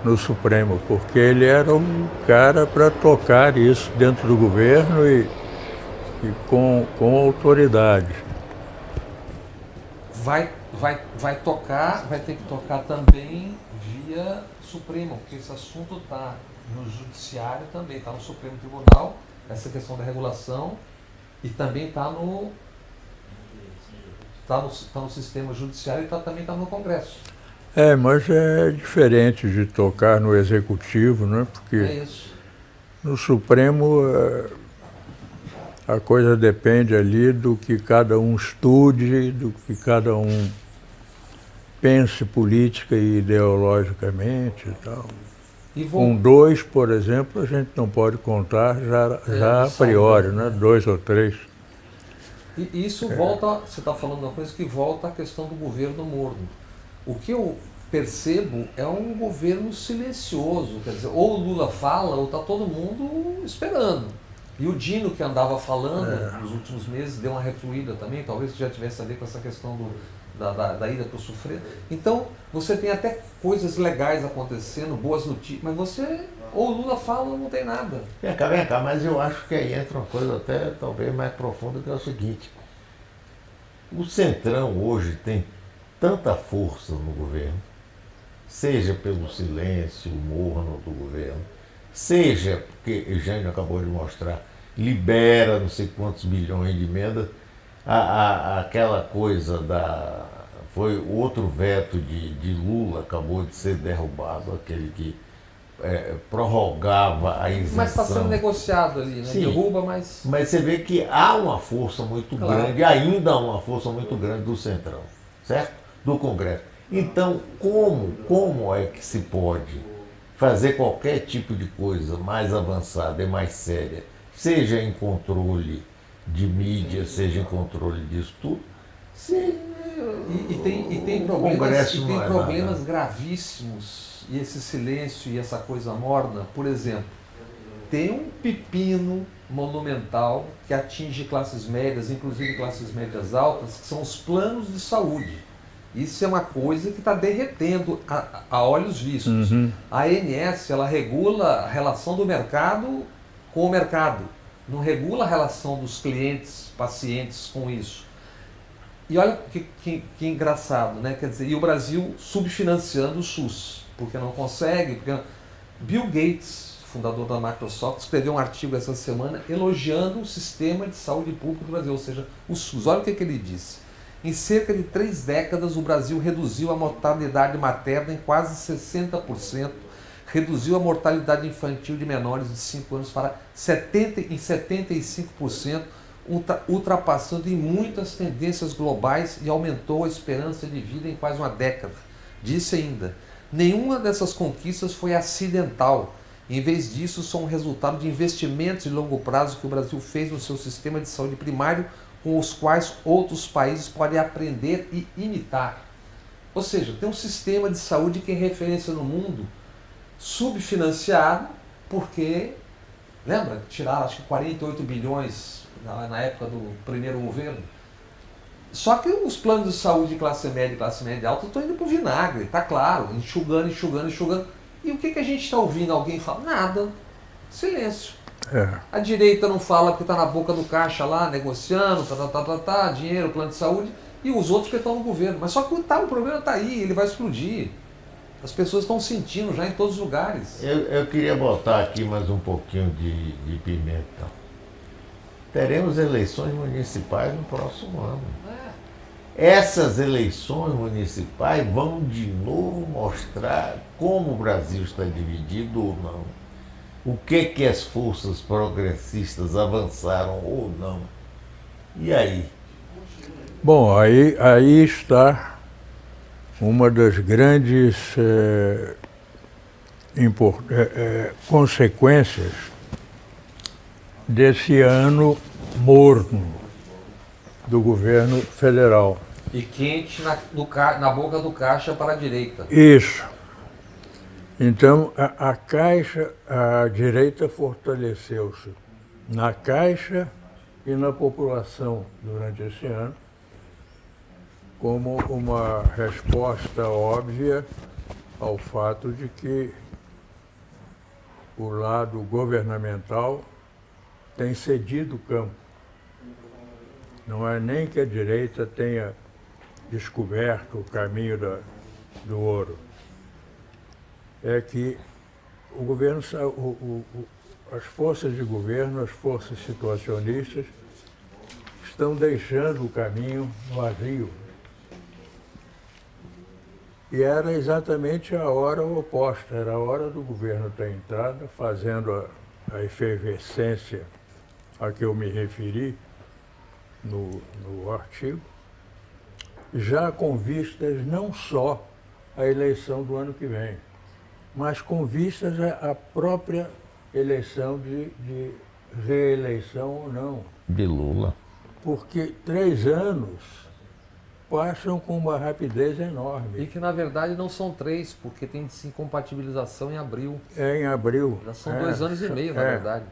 no Supremo, porque ele era um cara para tocar isso dentro do governo e com autoridade. Vai ter que tocar também via Supremo, porque esse assunto está no Judiciário também, está no Supremo Tribunal, essa questão da regulação, e também está no sistema judiciário e também está no Congresso. Mas é diferente de tocar no Executivo, né? Porque no Supremo a coisa depende ali do que cada um estude, do que cada um pense política e ideologicamente e tal. Com 2, por exemplo, a gente não pode contar já a priori, né? 2 ou 3. E isso volta, você está falando uma coisa que volta à questão do governo morno. O que eu percebo é um governo silencioso, quer dizer, ou o Lula fala ou está todo mundo esperando. E o Dino, que andava falando nos últimos meses, deu uma refluída também, talvez já tivesse a ver com essa questão da ida para o sofrer. Então, você tem até coisas legais acontecendo, boas notícias, mas você, ou o Lula fala ou não tem nada. Vem cá, mas eu acho que aí entra uma coisa até talvez mais profunda, que é o seguinte: o Centrão hoje tem tanta força no governo, seja pelo silêncio morno do governo, seja porque o Jânio acabou de mostrar, libera não sei quantos bilhões de emenda, aquela coisa foi outro veto de Lula, acabou de ser derrubado, aquele que prorrogava a isenção. Mas está sendo negociado ali, né? Sim, derruba, mas você vê que há uma força muito grande, ainda há uma força muito grande do Centrão, certo? Do Congresso. Então, como é que se pode fazer qualquer tipo de coisa mais avançada e mais séria, seja em controle de mídia, seja em controle disso tudo, tem problemas gravíssimos, e esse silêncio e essa coisa morna. Por exemplo, tem um pepino monumental que atinge classes médias, inclusive classes médias altas, que são os planos de saúde. Isso é uma coisa que está derretendo a olhos vistos. A ANS, ela regula a relação do mercado com o mercado, não regula a relação dos clientes, pacientes com isso. E olha que engraçado, né? Quer dizer, e o Brasil subfinanciando o SUS, porque não consegue. Bill Gates, fundador da Microsoft, escreveu um artigo essa semana elogiando o sistema de saúde pública do Brasil, ou seja, o SUS. Olha o que ele disse. Em cerca de 3 décadas, o Brasil reduziu a mortalidade materna em quase 60%, reduziu a mortalidade infantil de menores de 5 anos em 75%, ultrapassando em muitas tendências globais e aumentou a esperança de vida em quase uma década. Disse ainda, nenhuma dessas conquistas foi acidental. Em vez disso, são um resultado de investimentos de longo prazo que o Brasil fez no seu sistema de saúde primário, com os quais outros países podem aprender e imitar. Ou seja, tem um sistema de saúde que é referência no mundo, subfinanciado, porque, lembra, tiraram acho que 48 bilhões na época do primeiro governo. Só que os planos de saúde de classe média e classe média alta estão indo para o vinagre, tá claro, enxugando. E o que a gente está ouvindo alguém falar? Nada. Silêncio. A direita não fala porque está na boca do caixa lá, negociando, dinheiro, plano de saúde, e os outros que estão no governo. Mas só que o problema está aí, ele vai explodir. As pessoas estão sentindo já em todos os lugares. Eu queria botar aqui mais um pouquinho de pimenta. Teremos eleições municipais no próximo ano. Essas eleições municipais vão de novo mostrar como o Brasil está dividido ou não. O que as forças progressistas avançaram ou não. E aí? Bom, aí está uma das grandes consequências desse ano morno do governo federal. E quente na boca do caixa para a direita. Isso. Então, a Caixa, a direita fortaleceu-se na Caixa e na população durante esse ano, como uma resposta óbvia ao fato de que o lado governamental tem cedido o campo. Não é nem que a direita tenha descoberto o caminho do ouro. É que o governo, as forças de governo, as forças situacionistas, estão deixando o caminho vazio. E era exatamente a hora oposta, era a hora do governo ter entrado, fazendo a efervescência a que eu me referi no artigo, já com vistas não só à eleição do ano que vem, mas com vistas à própria eleição de reeleição ou não. De Lula. Porque 3 anos passam com uma rapidez enorme. E que na verdade não são 3, porque tem desincompatibilização em abril. É em abril. Já são 2 anos e meio, na verdade.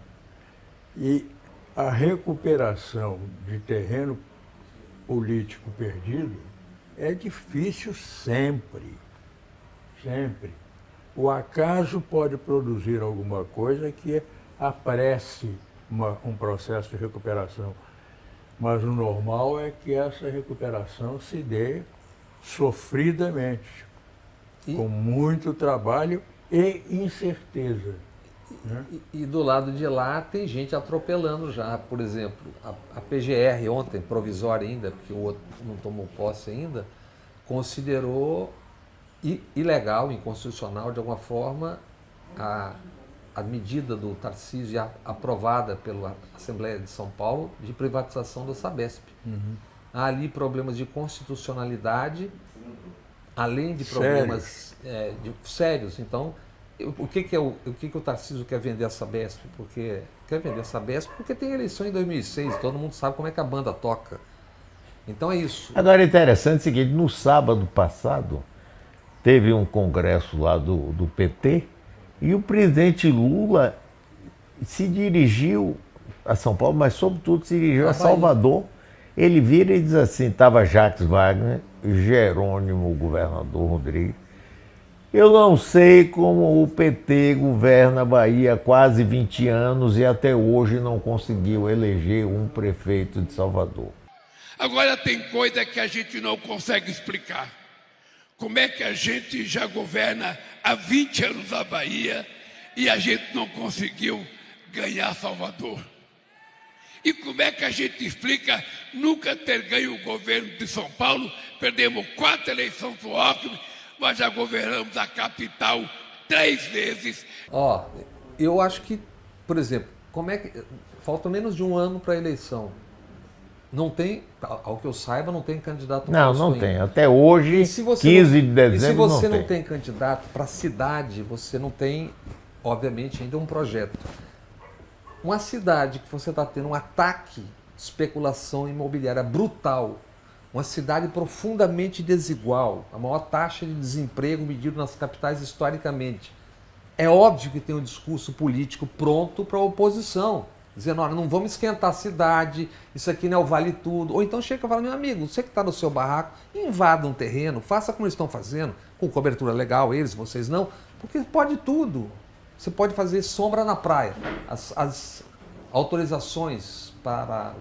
E a recuperação de terreno político perdido é difícil sempre. Sempre. O acaso pode produzir alguma coisa que apresse um processo de recuperação. Mas o normal é que essa recuperação se dê sofridamente, com muito trabalho e incerteza. Né? E do lado de lá tem gente atropelando já. Por exemplo, a PGR ontem, provisória ainda, porque o outro não tomou posse ainda, considerou ilegal, inconstitucional de alguma forma, a medida do Tarcísio aprovada pela Assembleia de São Paulo de privatização da Sabesp. Há ali problemas de constitucionalidade, além de problemas sérios. Então, o que o Tarcísio quer vender a Sabesp? Porque quer vender a Sabesp porque tem eleição em 2006, todo mundo sabe como é que a banda toca. Então é isso. Agora é interessante o seguinte, no sábado passado teve um congresso lá do PT e o presidente Lula se dirigiu a São Paulo, mas sobretudo se dirigiu a Salvador. Ele vira e diz assim, estava Jacques Wagner, Jerônimo, o governador Rodrigues. Eu não sei como o PT governa a Bahia há quase 20 anos e até hoje não conseguiu eleger um prefeito de Salvador. Agora tem coisa que a gente não consegue explicar. Como é que a gente já governa há 20 anos a Bahia e a gente não conseguiu ganhar Salvador? E como é que a gente explica nunca ter ganho o governo de São Paulo? Perdemos 4 eleições para o Alckmin, mas já governamos a capital 3 vezes. Eu acho que, por exemplo, falta menos de um ano para a eleição. Não tem, ao que eu saiba, não tem candidato. Não tem. Até hoje, 15 de dezembro, e se você não tem candidato para a cidade, você não tem, obviamente, ainda um projeto. Uma cidade que você está tendo um ataque de especulação imobiliária brutal, uma cidade profundamente desigual, a maior taxa de desemprego medido nas capitais historicamente. É óbvio que tem um discurso político pronto para a oposição, dizendo, olha, não vamos esquentar a cidade, isso aqui não é o vale tudo. Ou então chega e fala, meu amigo, você que está no seu barraco, invada um terreno, faça como eles estão fazendo, com cobertura legal, vocês não, porque pode tudo. Você pode fazer sombra na praia. As autorizações para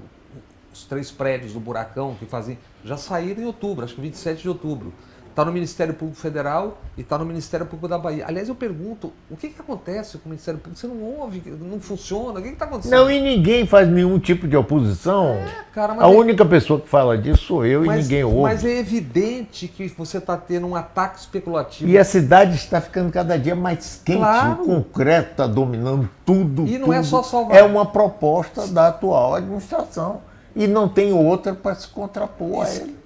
os 3 prédios do Buracão que fazem já saíram em outubro, acho que 27 de outubro. Está no Ministério Público Federal e está no Ministério Público da Bahia. Aliás, eu pergunto, o que acontece com o Ministério Público? Você não ouve, não funciona, o que está acontecendo? Não, e ninguém faz nenhum tipo de oposição. Cara, a única pessoa que fala disso sou eu e ninguém ouve. Mas é evidente que você está tendo um ataque especulativo. E a cidade está ficando cada dia mais quente, claro. O concreto está dominando tudo. E não é só Salvador. É uma proposta da atual administração. E não tem outra para se contrapor a ele.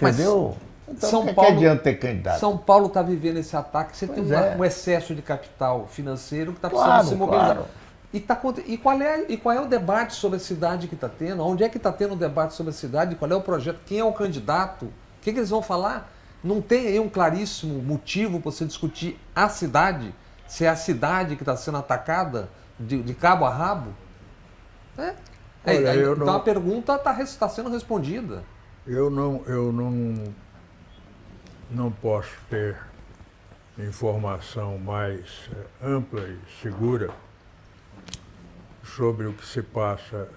Entendeu? Então, que adianta ter candidato? São Paulo está vivendo esse ataque, você tem um excesso de capital financeiro que está precisando se mobilizar. Claro. E qual é o debate sobre a cidade que está tendo? Onde é que está tendo o debate sobre a cidade? Qual é o projeto? Quem é o candidato? O que eles vão falar? Não tem aí um claríssimo motivo para você discutir a cidade, se é a cidade que está sendo atacada de cabo a rabo? Olha, Então a pergunta está sendo respondida. Eu não posso ter informação mais ampla e segura sobre o que se passa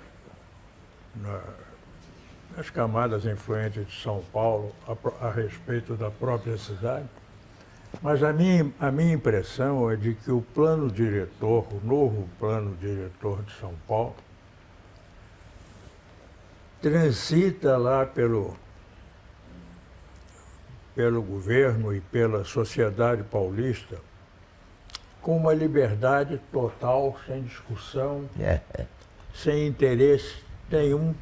nas camadas influentes de São Paulo a respeito da própria cidade, mas a minha impressão é de que o plano diretor, o novo plano diretor de São Paulo, transita lá pelo governo e pela sociedade paulista com uma liberdade total, sem discussão, sem interesse nenhum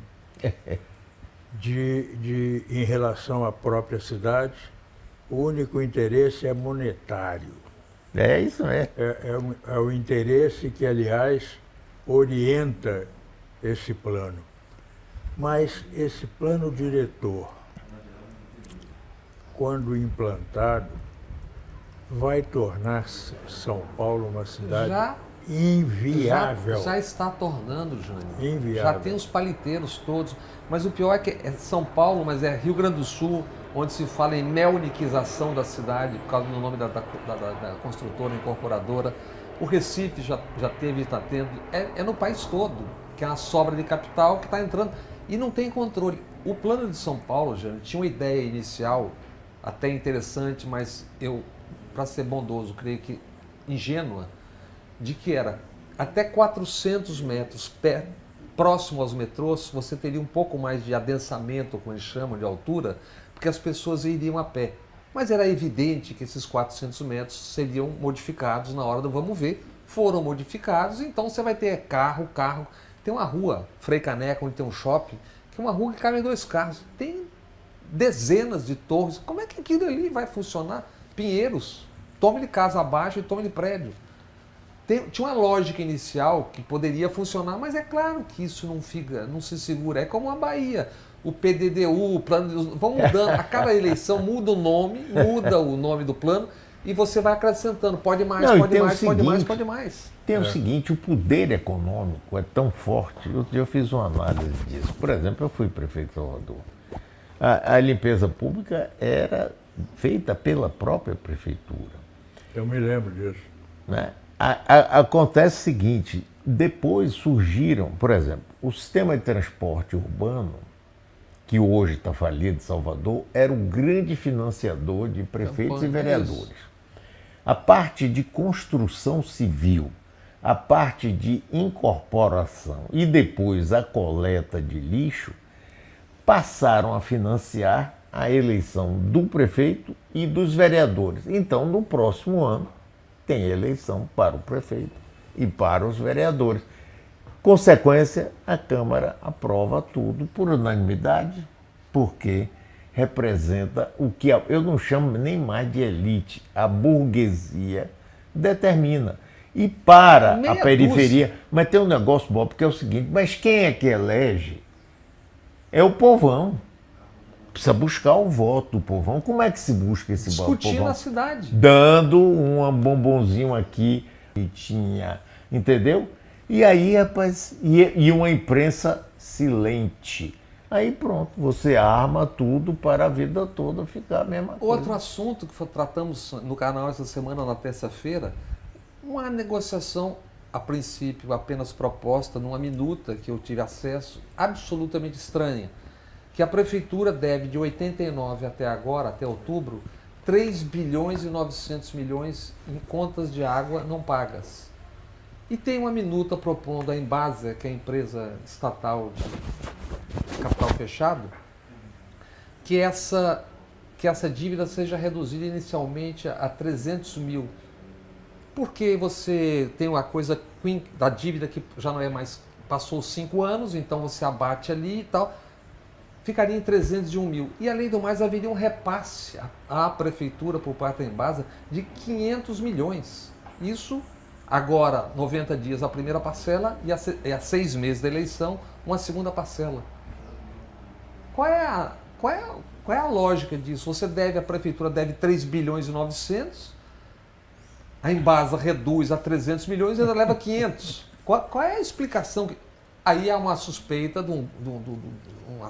em relação à própria cidade. O único interesse é monetário. É isso, É o interesse que, aliás, orienta esse plano. Mas esse plano diretor, quando implantado, vai tornar São Paulo uma cidade inviável. Já está tornando, Jânio. Inviável. Já tem os paliteiros todos. Mas o pior é que é São Paulo, mas é Rio Grande do Sul, onde se fala em melniquização da cidade, por causa do nome da construtora, incorporadora. O Recife já teve e está tendo. É no país todo, que é uma sobra de capital que está entrando. E não tem controle. O plano de São Paulo, Jânio, tinha uma ideia inicial, até interessante, mas eu, para ser bondoso, creio que ingênua, de que era até 400 metros próximo aos metrôs, você teria um pouco mais de adensamento, como eles chamam, de altura, porque as pessoas iriam a pé. Mas era evidente que esses 400 metros seriam modificados na hora do vamos ver. Foram modificados, então você vai ter carro. Tem uma rua, Frei Caneca, onde tem um shopping, que é uma rua que cabe 2 carros. Tem dezenas de torres. Como é que aquilo ali vai funcionar? Pinheiros, tome-lhe casa abaixo e tome-lhe prédio. Tinha uma lógica inicial que poderia funcionar, mas é claro que isso não se segura. É como a Bahia, o PDDU, o plano vão mudando. A cada eleição muda o nome do plano e você vai acrescentando. Pode mais, pode mais. Tem o seguinte, o poder econômico é tão forte. Outro dia eu fiz uma análise disso. Por exemplo, eu fui prefeito de Salvador. A limpeza pública era feita pela própria prefeitura. Eu me lembro disso. Né? Acontece o seguinte, depois surgiram, por exemplo, o sistema de transporte urbano, que hoje está falido em Salvador, era um grande financiador de prefeitos e vereadores. A parte de construção civil, a parte de incorporação e depois a coleta de lixo, passaram a financiar a eleição do prefeito e dos vereadores. Então, no próximo ano, tem eleição para o prefeito e para os vereadores. Consequência, a Câmara aprova tudo por unanimidade, porque representa o que eu não chamo nem mais de elite, a burguesia determina. E para a periferia, mas tem um negócio bom, porque é o seguinte, mas quem é que elege? É o povão. Precisa buscar o voto do povão. Como é que se busca esse voto do povão? Discutindo a cidade. Dando um bombonzinho aqui e tinha, entendeu? E aí, rapaz, e uma imprensa silente. Aí pronto, você arma tudo para a vida toda ficar a mesma coisa. Outro assunto que tratamos no canal essa semana, na terça-feira, uma negociação, a princípio apenas proposta numa minuta que eu tive acesso, absolutamente estranha, que a prefeitura deve de 89 até agora, até outubro, 3 bilhões e 900 milhões em contas de água não pagas. E tem uma minuta propondo a Embasa, que é a empresa estatal de capital fechado, que essa dívida seja reduzida inicialmente a 300 mil. Porque você tem uma coisa da dívida que já não é mais, passou 5 anos, então você abate ali e tal, ficaria em 301 mil. E além do mais, haveria um repasse à prefeitura por parte da Embasa de 500 milhões. Isso agora, 90 dias a primeira parcela e a 6 meses da eleição, uma segunda parcela. Qual é Qual é a lógica disso? A prefeitura deve 3 bilhões e 900, a Embasa reduz a 300 milhões e ainda leva 500. Qual é a explicação? Aí há uma suspeita de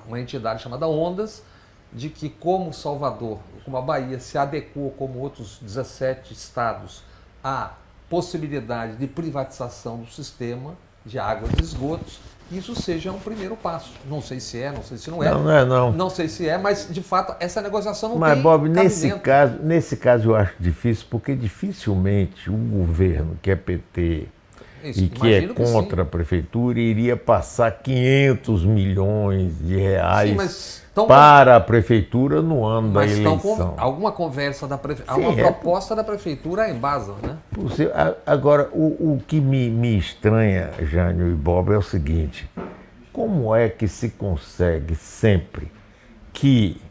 uma entidade chamada Ondas, de que como Salvador, como a Bahia se adequou, como outros 17 estados, à possibilidade de privatização do sistema de águas e esgotos, isso seja um primeiro passo. Não sei se é, não sei se não é. Não é não. Não sei se é, mas de fato essa negociação não Mas, tem Bob, cabimento. nesse caso eu acho difícil, porque dificilmente um governo que é PT Isso, e que é imagino que contra a prefeitura iria passar 500 milhões de reais sim, mas tão para a prefeitura no ano da mas estão com eleição. alguma conversa da prefeitura, alguma proposta da prefeitura é em Embasa, né? Agora, o que me estranha, Jânio e Bob, é o seguinte: como é que se consegue sempre que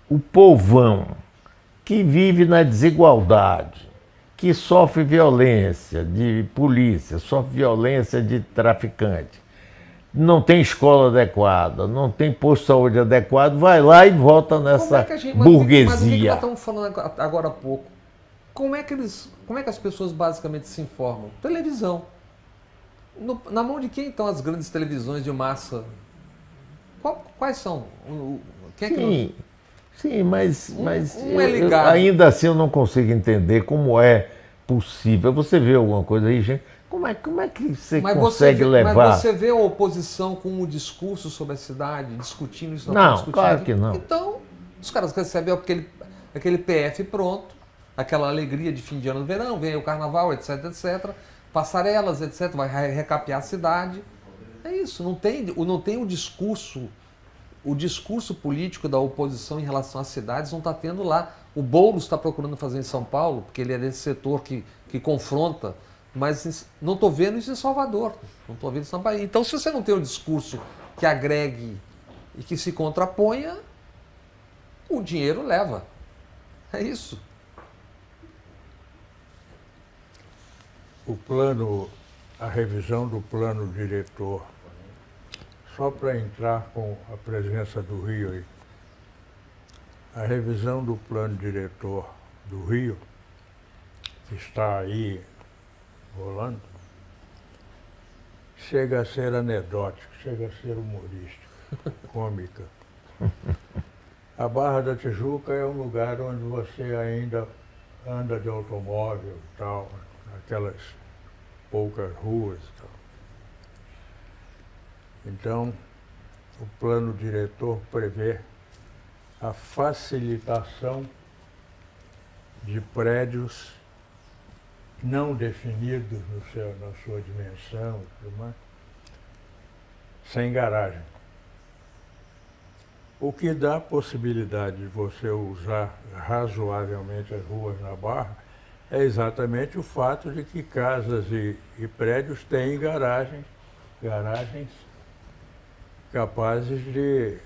o povão que vive na desigualdade, que sofre violência de polícia, sofre violência de traficante, não tem escola adequada, não tem posto de saúde adequado, vai lá e vota nessa burguesia. Mas o que nós estamos falando agora há pouco? Como é que as pessoas basicamente se informam? Televisão. Na mão de quem estão as grandes televisões de massa? Quais são? Quem é que Sim, mas é ligado. Ainda assim eu não consigo entender como é possível. Você vê alguma coisa aí, gente? Como é que você consegue levar? Mas você vê a oposição com o discurso sobre a cidade, discutindo isso? Não, claro que não. Então, os caras recebem aquele PF pronto, aquela alegria de fim de ano no verão, vem aí o carnaval, etc, etc, passarelas, etc, vai recapear a cidade. É isso, não tem o discurso político da oposição em relação às cidades não está tendo lá. O Boulos está procurando fazer em São Paulo, porque ele é desse setor que confronta, mas não estou vendo isso em Salvador, não estou vendo isso na Bahia. Então, se você não tem um discurso que agregue e que se contraponha, o dinheiro leva. É isso. A revisão do plano diretor, só para entrar com a presença do Rio aí, a revisão do plano diretor do Rio, que está aí rolando, chega a ser anedótico, chega a ser humorístico, cômica. A Barra da Tijuca é um lugar onde você ainda anda de automóvel e tal, aquelas poucas ruas e tal. Então, o plano diretor prevê a facilitação de prédios não definidos na sua dimensão e tudo mais, sem garagem. O que dá a possibilidade de você usar razoavelmente as ruas na Barra é exatamente o fato de que casas e prédios têm garagens capazes de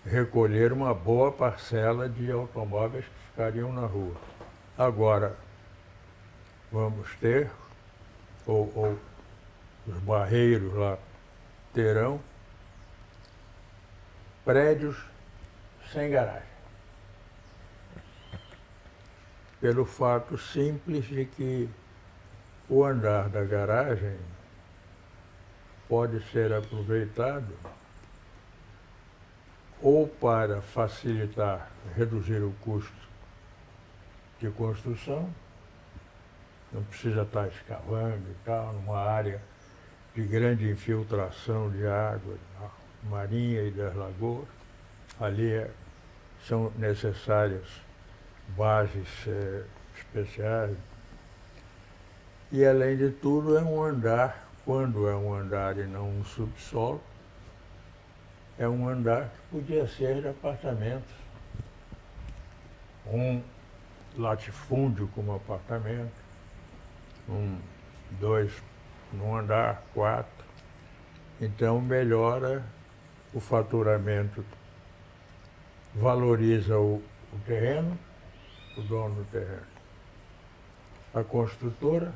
recolher uma boa parcela de automóveis que ficariam na rua. Agora, vamos ter, ou os barreiros lá terão, prédios sem garagem. Pelo fato simples de que o andar da garagem pode ser aproveitado ou para facilitar, reduzir o custo de construção, não precisa estar escavando e tal, numa área de grande infiltração de água marinha e das lagoas. Ali são necessárias bases especiais. E, além de tudo, é um andar, quando é um andar e não um subsolo, é um andar que podia ser de apartamentos. Um latifúndio como apartamento, dois num andar, 4. Então melhora o faturamento, valoriza o terreno, o dono do terreno. A construtora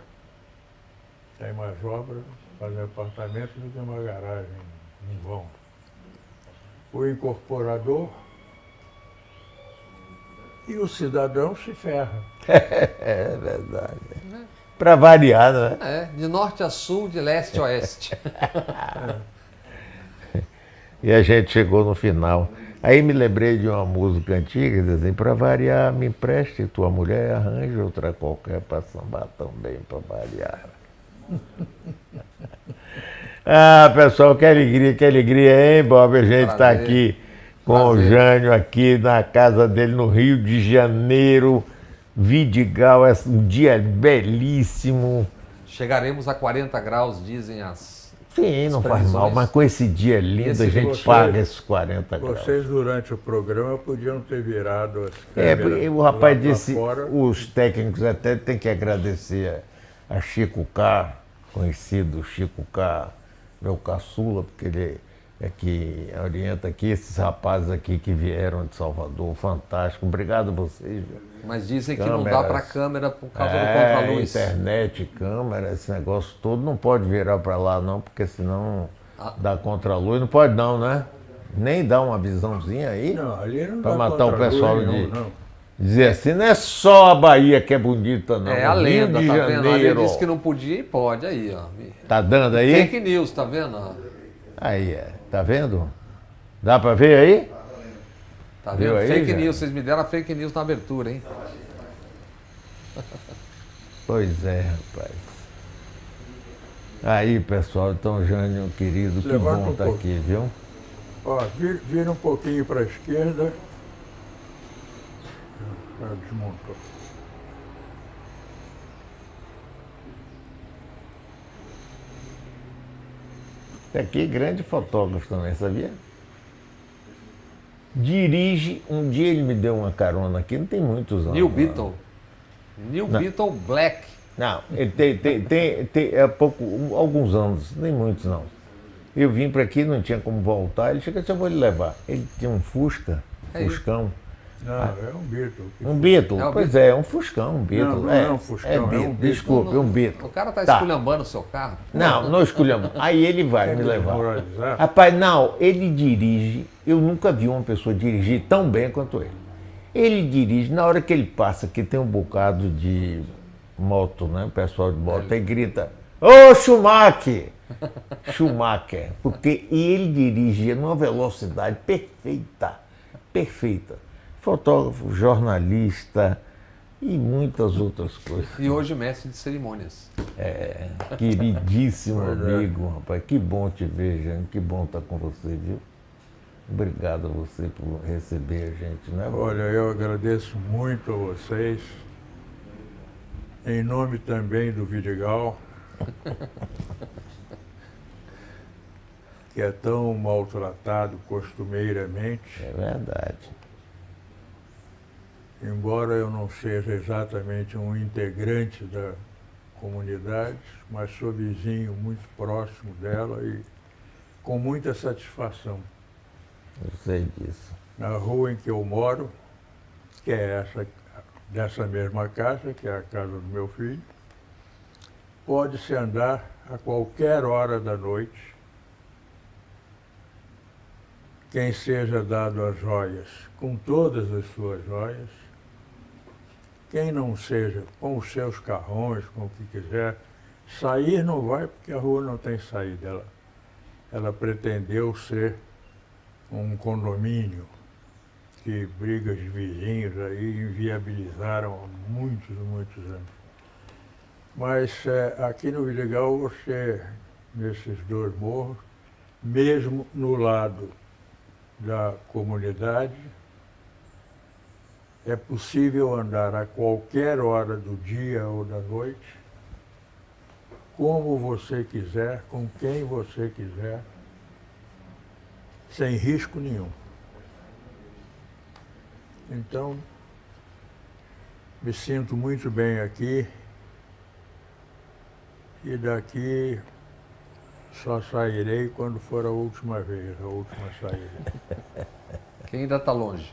tem mais obra, fazer apartamento do que uma garagem em vão. o incorporador e o cidadão se ferra. É verdade. Para variar, né? De norte a sul, de leste a oeste. E a gente chegou no final. Aí me lembrei de uma música antiga, diz assim, para variar, me empreste tua mulher, arranje outra qualquer para sambar também, para variar. Ah, pessoal, que alegria, hein, Bob? A gente está aqui com o Jânio, aqui na casa dele, no Rio de Janeiro, Vidigal, é um dia belíssimo. Chegaremos a 40 graus, dizem as... Sim, não faz previsões. mal, mas com esse dia lindo a gente paga esses 40 graus. Vocês, durante o programa, podiam ter virado as câmeras O rapaz lá pra disse, fora. os técnicos até têm que agradecer a Chico K, conhecido Chico K, meu caçula, porque ele é que orienta aqui esses rapazes aqui que vieram de Salvador, fantástico. Obrigado a vocês. Mas dizem que não dá para câmera por causa do É, contraluz. internet, câmera, esse negócio todo não pode virar para lá não, porque senão dá contraluz. Não pode não, né? Nem dá uma visãozinha aí Não, ali não para dá matar o contraluz pessoal nenhum, de... não. Dizer assim, não é só a Bahia que é bonita, não. É a O Rio lenda, de tá vendo? Ali Janeiro. disse que não podia e pode, aí, ó. Tá dando aí? Fake news, tá vendo? Ó? Aí, tá vendo? Dá para ver aí? Tá Viu vendo? aí, Fake já? news, vocês me deram a fake news na abertura, hein? Pois é, rapaz. Aí, pessoal, então, Jânio, querido, que Levanta bom um estar pouco. aqui, viu? Ó, vira um pouquinho para a esquerda. Desmontou. Esse aqui é grande fotógrafo também, sabia? Dirige, um dia ele me deu uma carona aqui, não tem muitos anos. New não. Beetle. New Beetle Black. Não, ele tem há alguns anos, nem muitos não. Eu vim para aqui, não tinha como voltar, ele chegou e disse, eu vou lhe levar. Ele tinha um Fusca, É Fuscão. Não, é um Beetle. Um Beetle, É um pois é um Fuscão, um Beetle. Não é um Fuscão, é um Beetle, Beetle. desculpe, um Beetle. O cara tá Tá. esculhambando o seu carro. Não escolhemos. Aí ele vai me levar. desmoralizar? Rapaz, não, ele dirige, eu nunca vi uma pessoa dirigir tão bem quanto ele. Ele dirige, na hora que ele passa, que tem um bocado de moto, né? O pessoal de moto, aí grita, ô Schumacher! Schumacher, porque ele dirigia numa velocidade perfeita, perfeita. Fotógrafo, jornalista e muitas outras coisas. E hoje mestre de cerimônias. Queridíssimo Pois é. amigo, rapaz, que bom te ver, Jânio, que bom estar com você, viu? Obrigado a você por receber a gente, né? Olha, eu agradeço muito a vocês, em nome também do Vidigal, que é tão maltratado costumeiramente, É verdade. embora eu não seja exatamente um integrante da comunidade, mas sou vizinho muito próximo dela e com muita satisfação. Eu sei disso. Na rua em que eu moro, que é essa, dessa mesma casa, que é a casa do meu filho, pode-se andar a qualquer hora da noite. Quem seja dado as joias, com todas as suas joias, quem não seja, com os seus carrões, com o que quiser, sair não vai, porque a rua não tem saída. Ela pretendeu ser um condomínio que brigas de vizinhos aí inviabilizaram há muitos anos. Mas aqui no Vidigal, você, nesses dois morros, mesmo no lado da comunidade, é possível andar a qualquer hora do dia ou da noite, como você quiser, com quem você quiser, sem risco nenhum. Então, me sinto muito bem aqui e daqui só sairei quando for a última vez, a última saída. Que ainda está longe.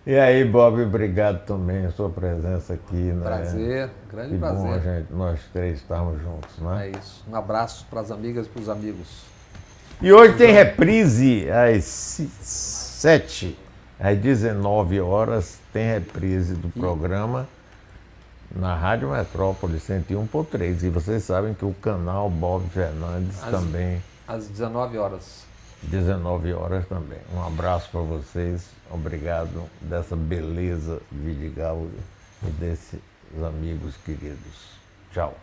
E aí, Bob, obrigado também a sua presença aqui, né? Prazer, grande Que bom a prazer. gente, nós três estarmos juntos, né? É isso. Um abraço para as amigas e para os amigos. E hoje tem reprise às 7, às 19 horas, tem reprise do programa na Rádio Metrópole 101.3. E vocês sabem que o canal Bob Fernandes também. Às 19 horas. 19 horas também. Um abraço para vocês. Obrigado dessa beleza Vidigal e desses amigos queridos. Tchau.